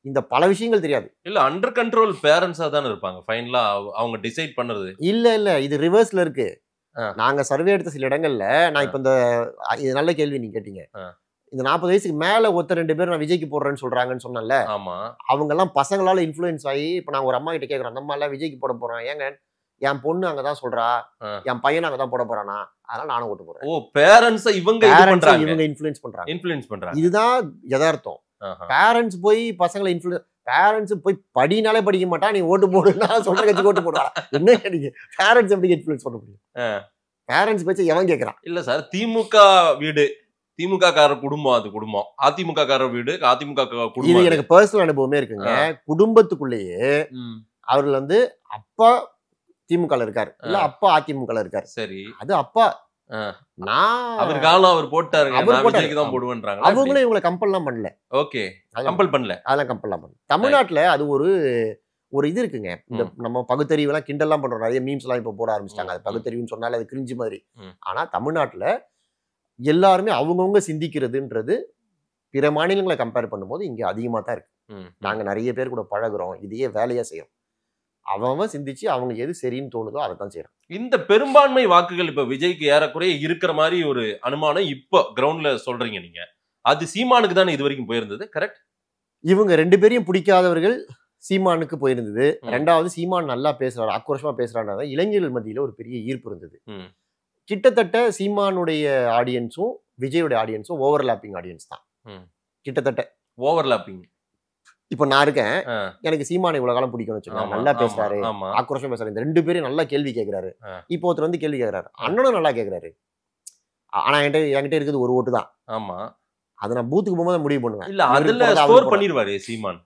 [SPEAKER 5] இந்த பல விஷயங்கள் தெரியாது.
[SPEAKER 4] இல்ல அண்டர் கண்ட்ரோல் பேரண்ட்ஸா தானே இருப்பாங்க ஃபைனலா அவங்க டிசைட் பண்றது.
[SPEAKER 5] இல்ல இது ரிவர்ஸ்ல இருக்கு. நாங்க சர்வே எடுத்த சில இடங்கள்ல, நான் இப்ப இந்த இது நல்ல கேள்வி நீங்க கேட்டீங்க, இந்த 40 வயசுக்கு மேல 1-2 பேர் நான் விஜய்க்கு போடுறேன்னு சொல்றாங்கன்னு சொன்னல, அவங்க எல்லாம் பசங்களால இன்ஃபுளுன்ஸ் ஆகி, இப்ப நான் ஒரு அம்மா கிட்ட கேட்கறேன், அந்த அம்மா எல்லாம் விஜய்க்கு போட போறேன், ஏங்க என் பொண்ணு அங்கதான் சொல்றா, என் பையன் அங்கதான் போட போறானா, அதனால நானும் ஓட்டு போடுறேன்.
[SPEAKER 4] ஓ பேரண்ட்ஸ் இவங்க
[SPEAKER 5] இன்ஃபுளுன்ஸ் பண்றாங்க. இதுதான் யதார்த்தம். பேரண்ட்ஸ் போய் பசங்களை பேரண்ட்ஸ் போய் படினாலே படிக்க மாட்டா, நீ ஓட்டு போடுன்னா சொல்ற கட்சிக்கு ஓட்டு போடுவா. என்ன நீங்க பேரண்ட்ஸ் எப்படி இன்ஃபுளுன்ஸ் பண்ண முடியும்? பேரண்ட்ஸ் பேச்சு எவன் கேட்கறான்?
[SPEAKER 4] இல்ல சார், திமுக வீடு திமுக கார குடும்பம், அது குடும்பம். அதிமுக கார வீடு அதிமுக குடும்பம்.
[SPEAKER 5] இது எனக்கு பர்சனல் அனுபவமே இருக்குங்க. குடும்பத்துக்குள்ளேயே அவர்கள் வந்து அப்பா திமுக இருக்காரு இல்ல அப்பா அதிமுக இருக்காரு.
[SPEAKER 4] சரி,
[SPEAKER 5] அது அப்பா.
[SPEAKER 4] அவர் காலம் அவர் போட்டாருங்க, நான் விஜய்க்கு தான் போடுவேன்றாங்க.
[SPEAKER 5] அவங்களும் இவங்களை கம்பல்லாம் பண்ணல.
[SPEAKER 4] ஓகே, கம்பல் பண்ணல,
[SPEAKER 5] அதெல்லாம் கம்பல்லாம் பண்ணல. தமிழ்நாட்டுல அது ஒரு இது இருக்குங்க. இந்த நம்ம பகுத்தறிவு எல்லாம் கிண்டல்லாம் பண்றோம், நிறைய மீம்ஸ் எல்லாம் இப்ப போட ஆரம்பிச்சிட்டாங்க. அது பகுத்தறிவுன்னு சொன்னாலே அது கிரிஞ்சு மாதிரி. ஆனா தமிழ்நாட்டுல எல்லாருமே அவங்கவுங்க சிந்திக்கிறதுன்றது பிற மாநிலங்களை கம்பேர் பண்ணும்போது இங்க அதிகமா தான் இருக்கு. நாங்க நிறைய பேர் கூட பழகுறோம், இதையே வேலையா செய்யறோம். அவன் சிந்திச்சு அவங்க எது சரின்னு தோணுதோ அதை தான் செய்யறான்.
[SPEAKER 4] இந்த பெரும்பான்மை வாக்குகள் இப்ப விஜய்க்கு ஏறக்குறைய இருக்கிற மாதிரி ஒரு அனுமானம் இப்ப கிரவுண்ட்ல சொல்றீங்க நீங்க. அது சீமானுக்கு தானே இது வரைக்கும் போயிருந்தது, கரெக்ட்?
[SPEAKER 5] இவங்க 2 பேரையும் பிடிக்காதவர்கள் சீமானுக்கு போயிருந்தது. ரெண்டாவது சீமான் நல்லா பேசுறாரு, ஆக்ரோஷமா பேசுறாரு, இளைஞர்கள் மத்தியில ஒரு பெரிய ஈர்ப்பு இருந்தது. கிட்டத்தட்ட சீமானுடைய ஆடியன்ஸும் விஜயோட ஆடியன்ஸும் ஓவர்லாப்பிங் ஆடியன்ஸ் தான். கிட்டத்தட்ட
[SPEAKER 4] ஓவர்லாப்பிங்.
[SPEAKER 5] இப்ப நான் இருக்கேன், எனக்கு சீமானை இவ்வளவு காலம் பிடிக்கும்னு வச்சுக்கோங்க. நல்லா பேசுறாரு, ஆக்ரோஷம் பேசுறாரு, இந்த 2 பேரும் நல்லா கேள்வி கேட்கிறாரு. இப்போ ஒருத்தர் வந்து கேள்வி கேட்கிறாரு, அண்ணனும் நல்லா கேட்கிறாரு. ஆனா என்கிட்ட இருக்குது ஒரு ஓட்டு தான்.
[SPEAKER 4] ஆமா,
[SPEAKER 5] அதை நான் பூத்துக்கு போகும்போது முடிவு பண்ணுவேன்.
[SPEAKER 4] இல்ல அதுல ஸ்கோர் பண்ணிடுவாரு சீமான்.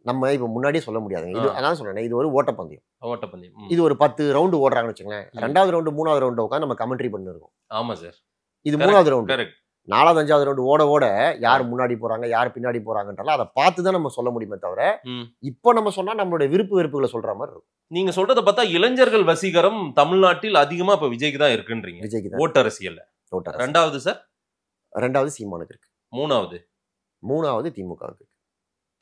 [SPEAKER 5] நம்ம இப்ப முன்னாடியே சொல்ல முடியாது. இது அதான் சொல்றேன், இது ஒரு ஓட்டப்பந்தயம். இது ஒரு 10 ரவுண்டு ஓடுறாங்கன்னு வச்சுக்கோங்களேன். 2வது ரவுண்டு 3வது ரவுண்டு உட்காந்து நம்ம கமெண்ட்ரி பண்ணிருக்கோம்.
[SPEAKER 4] ஆமா சார்,
[SPEAKER 5] இது 3வது ரவுண்டு. 4வது 5வது ரவுண்டு ஓட யார் முன்னாடி போறாங்க யார் பின்னாடி போறாங்கன்றலாம் அதை பார்த்துதான் நம்ம சொல்ல முடியுமே தவிர இப்போ நம்ம சொன்னா நம்மளுடைய விருப்பு வெறுப்புகளை சொல்ற மாதிரி இருக்கும்.
[SPEAKER 4] நீங்க சொல்றத பார்த்தா இளைஞர்கள் வசீகரம் தமிழ்நாட்டில் அதிகமா இப்ப விஜய்க்கு தான் இருக்குன்றீங்க.
[SPEAKER 5] விஜய்க்கு தான்
[SPEAKER 4] ஓட்டு அரசியல்ல. ரெண்டாவது சார்,
[SPEAKER 5] ரெண்டாவது சீமானுக்கு இருக்கு.
[SPEAKER 4] மூணாவது
[SPEAKER 5] திமுகவுக்கு.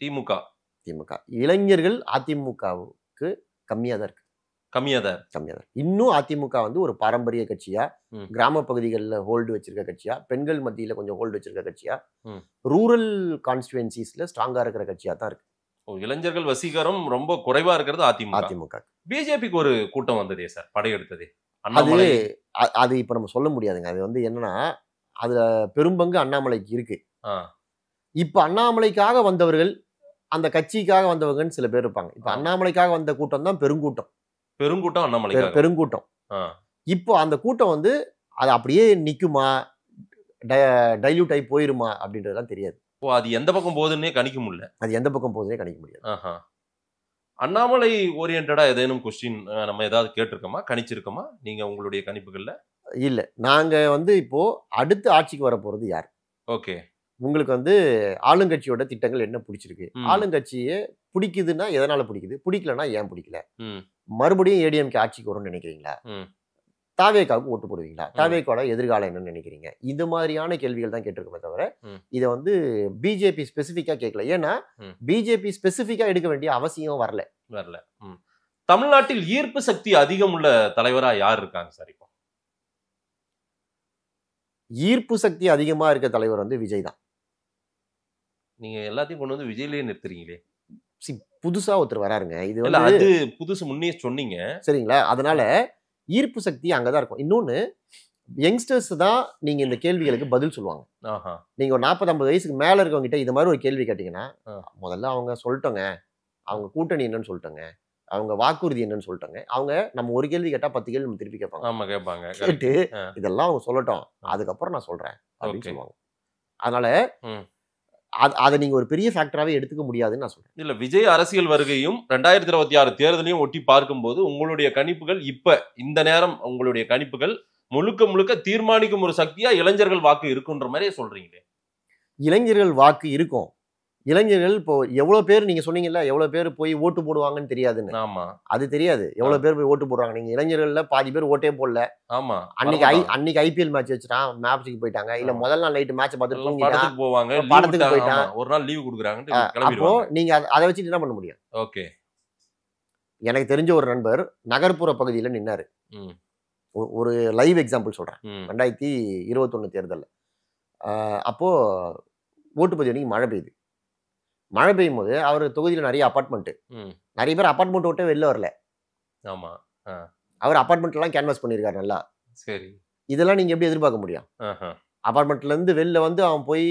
[SPEAKER 4] திமுக
[SPEAKER 5] இளைஞர்கள் அதிமுகவுக்கு கம்மியா தான் இருக்கு. இன்னும் அதிமுக வந்து ஒரு பாரம்பரிய கட்சியா, கிராம பகுதிகளில் ஹோல்டு வச்சிருக்க கட்சியா, பெண்கள் மத்தியில கொஞ்சம் ஹோல்டு வச்சிருக்க கட்சியா, ரூரல் கான்ஸ்டிடுவன்சிஸ்ல ஸ்ட்ராங்கா இருக்கிற கட்சியா தான் இருக்கு.
[SPEAKER 4] இளைஞர்கள் வசீகரம் ரொம்ப குறைவா இருக்கிறது அதிமுக. பிஜேபிக்கு ஒரு கூட்டம் வந்ததே சார், படையெடுத்ததே.
[SPEAKER 5] அது இப்ப நம்ம சொல்ல முடியாதுங்க. அது வந்து என்னன்னா, அதுல பெரும்பங்கு அண்ணாமலைக்கு இருக்கு. இப்ப அண்ணாமலைக்காக வந்தவர்கள், அந்த கட்சிக்காக வந்தவங்கன்னு சில பேர் இருப்பாங்க. இப்ப அண்ணாமலைக்காக வந்த கூட்டம் தான் பெருங்கூட்டம். இப்போ அந்த கூட்டம் வந்து அது அப்படியே நிக்குமா, டைல்யூட் ஆகி போயிருமா அப்படின்றதுலாம் தெரியாது.
[SPEAKER 4] அது எந்த பக்கம் போகுதுன்னே கணிக்க முடியாது. அண்ணாமலை ஓரியன்டா ஏதேனும் கொஸ்டின் நம்ம ஏதாவது கேட்டிருக்கோமா, கணிச்சிருக்கோமா நீங்க உங்களுடைய கணிப்புகள்ல?
[SPEAKER 5] இல்ல, நாங்க வந்து இப்போ அடுத்து ஆட்சிக்கு வர போறது யார்?
[SPEAKER 4] ஓகே,
[SPEAKER 5] உங்களுக்கு வந்து ஆளுங்கட்சியோட திட்டங்கள் என்ன பிடிச்சிருக்கு? ஆளுங்கட்சியே பிடிக்குதுன்னா எதனால பிடிக்குது, பிடிக்கலன்னா ஏன் பிடிக்கல? மறுபடியும் ஏடிஎம்கே ஆட்சிக்கு வரும்னு நினைக்கிறீங்களா? தாவேகாவுக்கு ஓட்டு போடுவீங்களா? தாவேகாவோட எதிர்காலம் என்னன்னு நினைக்கிறீங்க? இது மாதிரியான கேள்விகள் தான் கேட்டிருக்கோமே தவிர இதை வந்து பிஜேபி ஸ்பெசிஃபிக்கா கேட்கல. ஏன்னா பிஜேபி ஸ்பெசிஃபிக்கா எடுக்க வேண்டிய அவசியம் வரல.
[SPEAKER 4] தமிழ்நாட்டில் ஈர்ப்பு சக்தி அதிகம் உள்ள தலைவரா யார் இருக்காங்க சார்? இப்போ
[SPEAKER 5] ஈர்ப்பு சக்தி அதிகமா இருக்க தலைவர் வந்து விஜய் தான்.
[SPEAKER 4] நீங்க எல்லாத்தையும் கொண்டு வந்து விஜய்லயே நிறுத்துறீங்களே.
[SPEAKER 5] புதுசா ஒருத்தர் வராருங்க, இது
[SPEAKER 4] வந்து புதுசு, முன்னே சொன்னீங்க
[SPEAKER 5] சரிங்களா? அதனால ஈர்ப்பு சக்தி அங்கதான் இருக்கும். இன்னொன்னு, யங்ஸ்டர்ஸ் தான் நீங்க இந்த கேள்விகளுக்கு பதில் சொல்லுவாங்க. நீங்க ஒரு 40-50 வயசுக்கு மேல இருக்கவங்க கிட்ட இது மாதிரி ஒரு கேள்வி கேட்டீங்கன்னா, முதல்ல அவங்க சொல்லிட்டோங்க, அவங்க கூட்டணி என்னன்னு சொல்லிட்டோங்க, அவங்க வாக்குறுதி என்னன்னு சொல்லிட்டாங்க. அவங்க நம்ம ஒரு கேள்வி கேட்டா 10 கேள்வி நம்ம திருப்பி கேட்பாங்க. கேட்டு இதெல்லாம் அவங்க சொல்லட்டும், அதுக்கப்புறம் நான் சொல்றேன் அப்படின்னு சொல்லுவாங்க. அதனால அதை நீங்க ஒரு பெரிய ஃபேக்டராகவே எடுத்துக்க முடியாதுன்னு நான் சொல்றேன்.
[SPEAKER 4] இல்ல, விஜய் அரசியல் வருகையும் 2026 தேர்தலையும் ஒட்டி பார்க்கும்போது உங்களுடைய கணிப்புகள் இப்ப இந்த நேரம் உங்களுடைய கணிப்புகள் முழுக்க தீர்மானிக்கும் ஒரு சக்தியா இளைஞர்கள் வாக்கு இருக்குன்ற மாதிரியே சொல்றீங்களே.
[SPEAKER 5] இளைஞர்கள் வாக்கு இருக்கும். இளைஞர்கள் இப்போ எவ்வளவு பேர் நீங்க சொன்னீங்கல்ல, எவ்வளவு பேர் போய் ஓட்டு போடுவாங்கன்னு தெரியாதுன்னு.
[SPEAKER 4] ஆமா,
[SPEAKER 5] அது தெரியாது எவ்வளவு பேர் போய் ஓட்டு போடுறாங்க. நீங்க இளைஞர்கள்ல பாதி பேர் ஓட்டே போடல.
[SPEAKER 4] ஆமா,
[SPEAKER 5] அன்னைக்கு ஐபிஎல் மேட்ச் வச்சுட்டான், மேட்ச்சுக்கு போயிட்டாங்க. இல்ல முதல் நாள் நைட் மேட்ச் பார்த்துட்டு
[SPEAKER 4] படத்துக்கு போவாங்க,
[SPEAKER 5] படத்துக்கு போயிட்டான்,
[SPEAKER 4] ஒரு நாள் லீவ் கொடுக்குறாங்க.
[SPEAKER 5] அப்போ நீங்க அதை வச்சுட்டு என்ன பண்ண முடியும்?
[SPEAKER 4] ஓகே,
[SPEAKER 5] எனக்கு தெரிஞ்ச ஒரு நண்பர் நகர்ப்புற பகுதியில நின்னாரு. ஒரு லைவ் எக்ஸாம்பிள் சொல்றேன். 2021 தேர்தல் அப்போ ஓட்டுப்பதிவு அன்னைக்கு மழை பெய்யுது. மழை பெய்யும் போது அவர் தொகுதியில் நிறைய அப்பார்ட்மெண்ட், நிறைய பேர் அப்பார்ட்மெண்ட் விட்டு வெளில வரல.
[SPEAKER 4] ஆமா,
[SPEAKER 5] அவர் அப்பார்ட்மெண்ட் எல்லாம் கேன்வாஸ் பண்ணிருக்காரு நல்லா.
[SPEAKER 4] சரி,
[SPEAKER 5] இதெல்லாம் நீங்க எப்படி எதிர்பார்க்க முடியும்? அப்பார்ட்மெண்ட்ல இருந்து வெளில வந்து அவன் போய்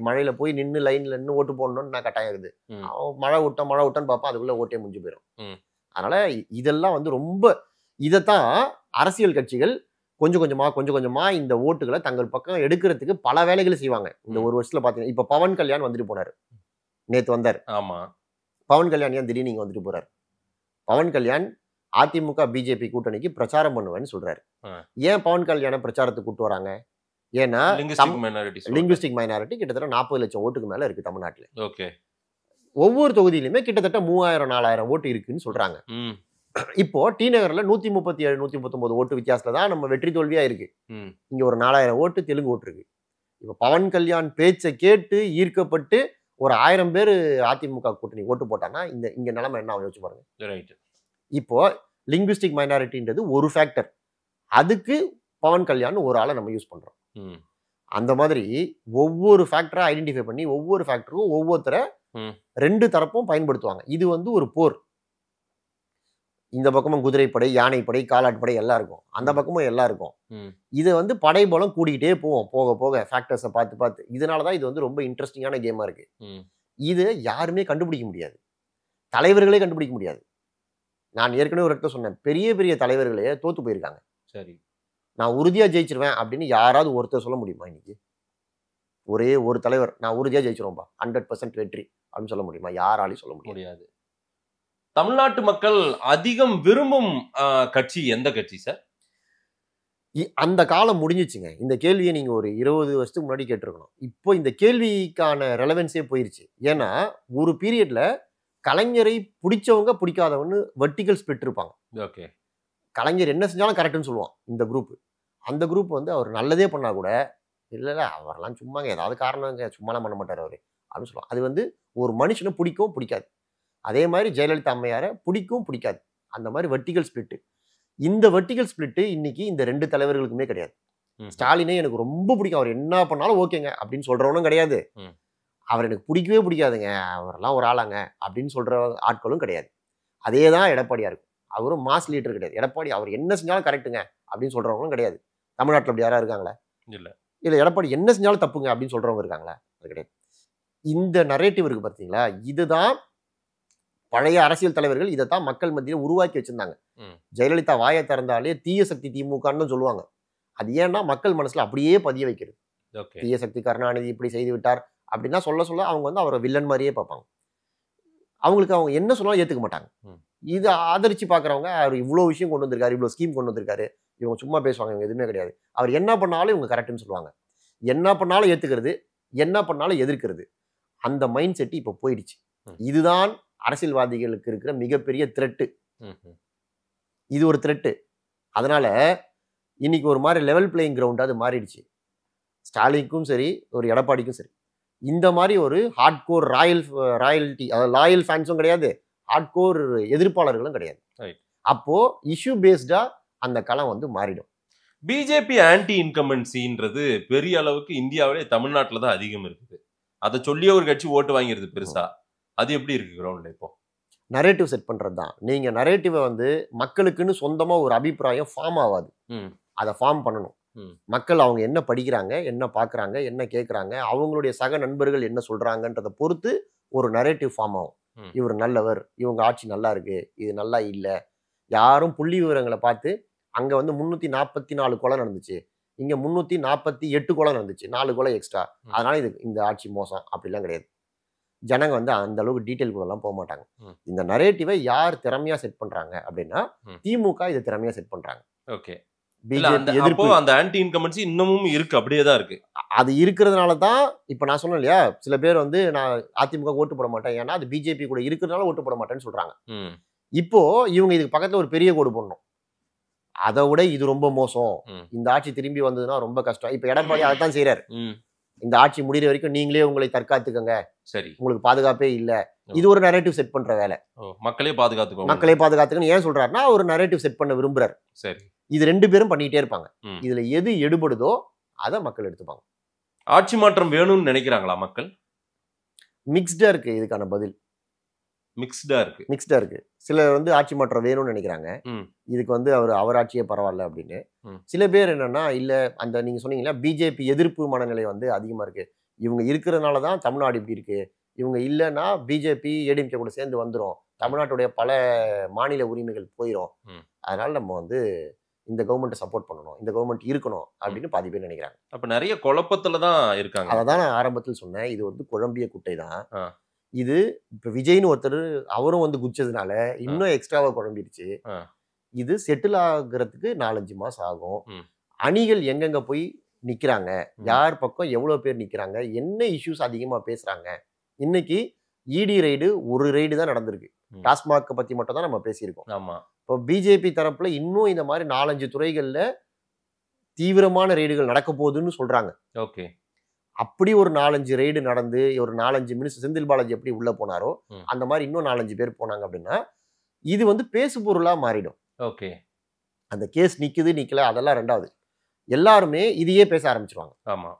[SPEAKER 5] மழையில போய் நின்று லைன்ல நின்று ஓட்டு போடணும்னு நான் கட்டாயம் இருக்குது. அவன் மழை விட்டான்னு பார்ப்பான், அதுக்குள்ள ஓட்டே முடிஞ்சு போயிடும். அதனால இதெல்லாம் வந்து ரொம்ப இதைத்தான் அரசியல் கட்சிகள் கொஞ்சம் கொஞ்சமா இந்த ஓட்டுகளை தங்கள் பக்கம் எடுக்கிறதுக்கு பல வேலைகளை செய்வாங்க. இந்த ஒரு வருஷத்துல பாத்தீங்கன்னா இப்ப பவன் கல்யாண் வந்துட்டு போனாரு, நேத்து வந்தார்.
[SPEAKER 4] ஆமா,
[SPEAKER 5] பவன் கல்யாண் ஏன் திடீர்னு நீங்க வந்துட்டு போறாரு? பவன் கல்யாண் அதிமுக பிஜேபி கூட்டணிக்கு பிரச்சாரம் பண்ணுவேன்னு சொல்றாரு. ஏன் பவன் கல்யாண பிரச்சாரத்துக்கு கூட்டு வராங்க? ஏன்னா லிங்குஸ்டிக் மைனாரிட்டி கிட்டத்தட்ட 40 லட்சம் ஓட்டுக்கு மேல இருக்கு தமிழ்நாட்டுல.
[SPEAKER 4] ஓகே.
[SPEAKER 5] ஒவ்வொரு தொகுதியிலுமே கிட்டத்தட்ட 3000-4000 ஓட்டு இருக்குன்னு சொல்றாங்க. இப்போ டி நகர்ல 137 139 ஓட்டு வித்தியாசத்துல தான் நம்ம வெற்றி தோல்வியா இருக்கு. இங்க ஒரு 4000 ஓட்டு தெலுங்கு ஓட்டு இருக்கு. இப்ப பவன் கல்யாண் பேச்சை கேட்டு ஈர்க்கப்பட்டு ஒரு 1000 பேர் அதிமுக கூட்டணி ஓட்டு போட்டாங்கன்னா இங்க நிலைமை என்ன யோசிச்சு பாருங்க. இப்போ லிங்குவிஸ்டிக் மைனாரிட்டின்றது ஒரு ஃபேக்டர், அதுக்கு பவன் கல்யாண் ஒரு ஆளை நம்ம யூஸ் பண்றோம். அந்த மாதிரி ஒவ்வொரு ஃபேக்டரா ஐடென்டிஃபை பண்ணி ஒவ்வொரு ஃபேக்டருக்கும் ஒவ்வொருத்தரை 2 தரப்பும் பயன்படுத்துவாங்க. இது ஒரு போர். இந்த பக்கமும் குதிரைப்படை, யானைப்படை, காலாட்படை எல்லாம் இருக்கும், அந்த பக்கமும் எல்லாம் இருக்கும். இது படை பலம் கூடிக்கிட்டே போவோம் போக போக ஃபேக்டர்ஸை பார்த்து. இதனாலதான் இது ரொம்ப இன்ட்ரெஸ்டிங்கான கேமா இருக்கு. இது யாருமே கண்டுபிடிக்க முடியாது, தலைவர்களே கண்டுபிடிக்க முடியாது. நான் ஏற்கனவே ஒரு இடத்துல சொன்னேன், பெரிய பெரிய தலைவர்களே தோத்து போயிருக்காங்க. சரி, நான் உறுதியா ஜெயிச்சிருவேன் அப்படின்னு யாராவது ஒருத்தர் சொல்ல முடியுமா? இன்னைக்கு ஒரே ஒரு தலைவர் நான் உறுதியா ஜெயிச்சிருவோம்பா 100% வெற்றி அப்படின்னு சொல்ல முடியுமா? யாராலையும் சொல்ல முடியாது.
[SPEAKER 4] தமிழ்நாட்டு மக்கள் அதிகம் விரும்பும் கட்சி எந்த கட்சி சார்?
[SPEAKER 5] அந்த காலம் முடிஞ்சிச்சுங்க. இந்த கேள்வியை நீங்க ஒரு 20 வருஷத்துக்கு முன்னாடி கேட்டிருக்கணும். இப்போ இந்த கேள்விக்கான ரெலவென்ஸே போயிருச்சு. ஏன்னா ஒரு பீரியட்ல கலைஞரை பிடிச்சவங்க பிடிக்காதவன்னு வெர்டிகல் ஸ்பிளிட் இருப்பாங்க.
[SPEAKER 4] ஓகே.
[SPEAKER 5] கலைஞர் என்ன செஞ்சாலும் கரெக்டுன்னு சொல்லுவான் இந்த குரூப். அந்த குரூப் அவர் நல்லதே பண்ணா கூட இல்ல அவரெல்லாம் சும்மாங்க, ஏதாவது காரணங்க, சும்மாலாம் பண்ண மாட்டார் அவரு அப்படின்னு சொல்லுவாங்க. அது ஒரு மனுஷனை பிடிக்கவும் பிடிக்காது. அதே மாதிரி ஜெயலலிதா அம்மையாரை பிடிக்கவும் பிடிக்காது. அந்த மாதிரி வெர்டிகல் ஸ்பிளிட். இந்த வெர்டிகல் ஸ்பிளிட் இன்னைக்கு இந்த 2 தலைவர்களுக்குமே கிடையாது. ஸ்டாலினே எனக்கு ரொம்ப பிடிக்கும், அவர் என்ன பண்ணாலும் ஓகேங்க அப்படின்னு சொல்றவனும் கிடையாது. அவர் எனக்கு பிடிக்கவே பிடிக்காதுங்க, அவரெல்லாம் ஒரு ஆளாங்க அப்படின்னு சொல்ற ஆட்களும் கிடையாது. அதே தான் எடப்பாடியா இருக்கும். அவரும் மாஸ் லீடர் கிடையாது. எடப்பாடி அவர் என்ன செஞ்சாலும் கரெக்டுங்க அப்படின்னு சொல்றவங்களும் கிடையாது. தமிழ்நாட்டில் அப்படி யாரா இருக்காங்களா? இல்ல எடப்பாடி என்ன செஞ்சாலும் தப்புங்க அப்படின்னு சொல்றவங்க இருக்காங்களா? அது கிடையாது. இந்த நரேட்டிவ் இருக்கு பார்த்தீங்களா, இதுதான் பழைய அரசியல் தலைவர்கள் இதைத்தான் மக்கள் மத்தியில் உருவாக்கி வச்சிருந்தாங்க. ஜெயலலிதா வாயை திறந்தாலே தீய சக்தி திமுகன்னு சொல்லுவாங்க. அது ஏன்னா மக்கள் மனசுல அப்படியே பதிய வைக்கிறது. தீய சக்தி கருணாநிதி இப்படி செய்து விட்டார் அப்படின்னா சொல்ல அவங்க அவரை வில்லன் மாதிரியே பார்ப்பாங்க. அவங்களுக்கு அவங்க என்ன சொன்னாலும் ஏத்துக்க மாட்டாங்க. இது ஆதரிச்சு பாக்குறவங்க அவர் இவ்வளவு விஷயம் கொண்டு வந்திருக்காரு, இவ்வளவு ஸ்கீம் கொண்டு வந்திருக்காரு, இவங்க சும்மா பேசுவாங்க, இவங்க எதுவுமே கிடையாது, அவர் என்ன பண்ணாலும் இவங்க கரெக்ட்னு சொல்லுவாங்க. என்ன பண்ணாலும் ஏத்துக்கிறது, என்ன பண்ணாலும் எதிர்க்கிறது, அந்த மைண்ட் செட் இப்ப போயிடுச்சு. இதுதான் அரசியல்வாதிகளுக்கு இருக்கிற மிகப்பெரிய த்ரெட்டு. இது ஒரு த்ரெட்டு. அதனால இன்னைக்கு ஒரு மாதிரி லெவல் பிளேயிங் கிரவுண்ட் அது மாறிடுச்சு. ஸ்டாலினுக்கும் சரி ஒரு எடப்பாடிக்கும் சரி இந்த மாதிரி ஒரு ஹார்ட்கோர் ராயல்டி அதாவது லாயல் ஃபேன்ஸும் கிடையாது, ஹார்ட்கோர் எதிர்ப்பாளர்களும் கிடையாது. அப்போ இஷ்யூ பேஸ்டா அந்த களம் மாறிடும்.
[SPEAKER 4] பிஜேபி ஆன்டி இன்கம்பன்சின்றது பெரிய அளவுக்கு இந்தியாவிலே தமிழ்நாட்டில் தான் அதிகம் இருக்குது. அதை சொல்லியே ஒரு கட்சி ஓட்டு வாங்கிறது பெருசா. அது எப்படி இருக்கு கிரவுண்ட்ல? இப்போ
[SPEAKER 5] நரேட்டிவ் செட் பண்றது தான். நீங்க நரேட்டிவை மக்களுக்குன்னு சொந்தமா ஒரு அபிப்பிராயம் ஃபார்ம் ஆகாது, அதை ஃபார்ம் பண்ணணும். மக்கள் அவங்க என்ன படிக்கிறாங்க, என்ன பார்க்குறாங்க, என்ன கேட்குறாங்க, அவங்களுடைய சக நண்பர்கள் என்ன சொல்றாங்கன்றதை பொறுத்து ஒரு நரேட்டிவ் ஃபார்ம் ஆகும். இவர் நல்லவர், இவங்க ஆட்சி நல்லா இருக்கு, இது நல்லா இல்லை. யாரும் புள்ளி விவரங்களை பார்த்து அங்க 344 கொலை நடந்துச்சு, இங்க 348 கொலை நடந்துச்சு, 4 கொலை எக்ஸ்ட்ரா, அதனால இந்த ஆட்சி மோசம் அப்படிலாம் கிடையாது. ஜனங்க அந்த அளவுக்கு டீட்டெயில் கூட எல்லாம் போக மாட்டாங்க. இந்த நரேட்டிவை யார் திறமையா செட் பண்றாங்க அப்படின்னா திமுக இதை திறமையா செட் பண்றாங்க.
[SPEAKER 4] ஓகே. அந்த ஆன்டி இன்கம்பன்சி இன்னமும் இருக்கு, அப்படியே தான் இருக்கு.
[SPEAKER 5] அது இருக்கிறதுனால தான் இப்ப நான் சொன்னேன் இல்லையா, சில பேர் நான் அதிமுக ஓட்டு போட மாட்டேன், ஏன்னா அது பிஜேபி கூட இருக்கிறதுனால ஓட்டு போட மாட்டேன்னு சொல்றாங்க. இப்போ இவங்க இதுக்கு பக்கத்துல ஒரு பெரிய கோடு போடணும், அதை விட இது ரொம்ப மோசம், இந்த ஆட்சி திரும்பி வந்ததுன்னா ரொம்ப கஷ்டம். இப்ப எடப்பாடி அதைத்தான் செய்யறாரு. இந்த ஆட்சி முடிகிற வரைக்கும் நீங்களே உங்களை தற்காத்துக்கங்க, சரி, உங்களுக்கு பாதுகாப்பே இல்ல, இது ஒரு நரேட்டிவ் செட் பண்ற வேலை.
[SPEAKER 4] மக்களே பாதுகாத்துக்கணும்
[SPEAKER 5] ஏன் சொல்றாருன்னா ஒரு நரேட்டிவ் செட் பண்ண விரும்புறாரு.
[SPEAKER 4] சரி,
[SPEAKER 5] இது 2 பேரும் பண்ணிட்டே இருப்பாங்க. இதுல எது எடுபடுதோ அதை மக்கள் எடுத்துப்பாங்க.
[SPEAKER 4] ஆட்சி மாற்றம் வேணும்னு நினைக்கிறாங்களா மக்கள்?
[SPEAKER 5] மிக்ஸ்டா இருக்கு இதுக்கான பதில். மிக்ஸ்டா இருக்கு. சிலர் ஆட்சி மாற்றம் வேணும்னு நினைக்கிறாங்க, இதுக்கு அவர் ஆட்சியே பரவாயில்ல அப்படின்னு. சில பேர் என்னன்னா இல்ல, அந்த நீங்க சொன்னீங்களா பிஜேபி எதிர்ப்பு மனநிலை அதிகமா இருக்கு, இவங்க இருக்கிறதுனாலதான் தமிழ்நாடு இப்படி இருக்கு, இவங்க இல்லைன்னா பிஜேபி ஏடிஎம்கே கூட சேர்ந்து வந்துரும், தமிழ்நாட்டுடைய பல மாநில உரிமைகள் போயிடும், அதனால நம்ம இந்த கவர்மெண்ட்டை சப்போர்ட் பண்ணணும், இந்த கவர்மெண்ட் இருக்கணும் அப்படின்னு பாதி பேர் நினைக்கிறாங்க.
[SPEAKER 4] அப்ப நிறைய குழப்பத்துல தான் இருக்காங்க.
[SPEAKER 5] அதான் நான் ஆரம்பத்தில் சொன்னேன், இது குழம்பிய குட்டை தான். இது இப்ப விஜய்னு ஒருத்தர் அவரும் வந்து குச்சதுனால இன்னும் எக்ஸ்ட்ராவா குழம்பிடுச்சு. இது செட்டில் ஆகுறதுக்கு 4-5 மாசம் ஆகும். அணிகள் எங்கெங்க போய் நிக்கிறாங்க, யார் பக்கம் எவ்வளவு பேர் நிக்கிறாங்க, என்ன இஷ்யூஸ் அதிகமா பேசுறாங்க. இன்னைக்கு இடி ரைடு ஒரு ரைடு தான் நடந்திருக்கு. டாஸ்மாக் பத்தி மட்டும் தான் நம்ம பேசியிருக்கோம்.
[SPEAKER 4] ஆமா.
[SPEAKER 5] இப்போ பிஜேபி தரப்புல இன்னும் இந்த மாதிரி 4-5 துறைகள்ல தீவிரமான ரெய்டுகள் நடக்க போகுதுன்னு சொல்றாங்க.
[SPEAKER 4] ஓகே.
[SPEAKER 5] அப்படி ஒரு 4-5 ரெய்டு நடந்து ஒரு 4-5 மினிஸ்டர் செந்தில் பாலாஜி எப்படி உள்ள போனாரோ அந்த மாதிரி இன்னும் 4-5 பேர் போனாங்க அப்படின்னா இது வந்து பேசு பொருளா மாறிடும்.
[SPEAKER 4] ஓகே.
[SPEAKER 5] அந்த கேஸ் நிக்குது நிக்கல அதெல்லாம் ரெண்டாவது. எல்லாருமே இதையே பேச ஆரம்பிச்சிருவாங்க.
[SPEAKER 4] ஆமா.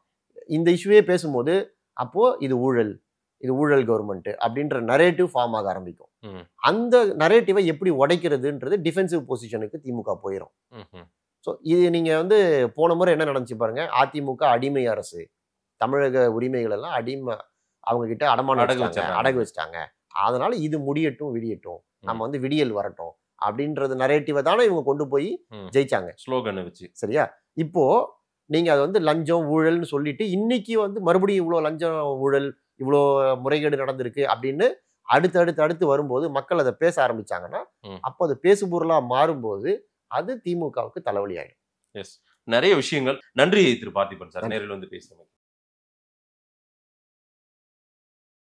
[SPEAKER 5] இந்த இஷ்யூவே பேசும்போது அப்போ இது ஊழல் கவர்மெண்ட் அப்படின்ற நரேட்டிவ் ஃபார்ம் ஆக ஆரம்பிக்கும். அந்த நரேட்டிவை எப்படி உடைக்கிறதுன்றது டிஃபென்சிவ் பொசிஷனுக்கு திமுக போயிடும். ஸோ இது நீங்க வந்து போன முறை என்ன நடந்துச்சு பாருங்க, அதிமுக அடிமை அரசு, தமிழக உரிமைகள் எல்லாம் அவங்க கிட்ட அடகு வச்சிட்டாங்க. அதனால இது முடியட்டும் விடியட்டும், நம்ம வந்து விடியல் வரட்டும் அப்படின்றது நரேட்டிவை தானே இவங்க கொண்டு போய் ஜெயிச்சாங்க ஸ்லோகனை வச்சு. சரியா? இப்போ நீங்க அதை வந்து லஞ்சம் ஊழல்னு சொல்லிட்டு இன்னைக்கு வந்து மறுபடியும் இவ்வளோ லஞ்சம் ஊழல் இவ்வளோ முறைகேடு நடந்திருக்கு அப்படின்னு அடுத்து வரும்போது மக்கள் அதை பேச ஆரம்பிச்சாங்கன்னா அப்போ அது பேசு பொருளா மாறும்போது அது திமுகவுக்கு தலைவலி ஆயிடும்.
[SPEAKER 4] நிறைய விஷயங்கள். நன்றி திரு பார்த்திபன் சார், நேரில் வந்து பேசுறேன்.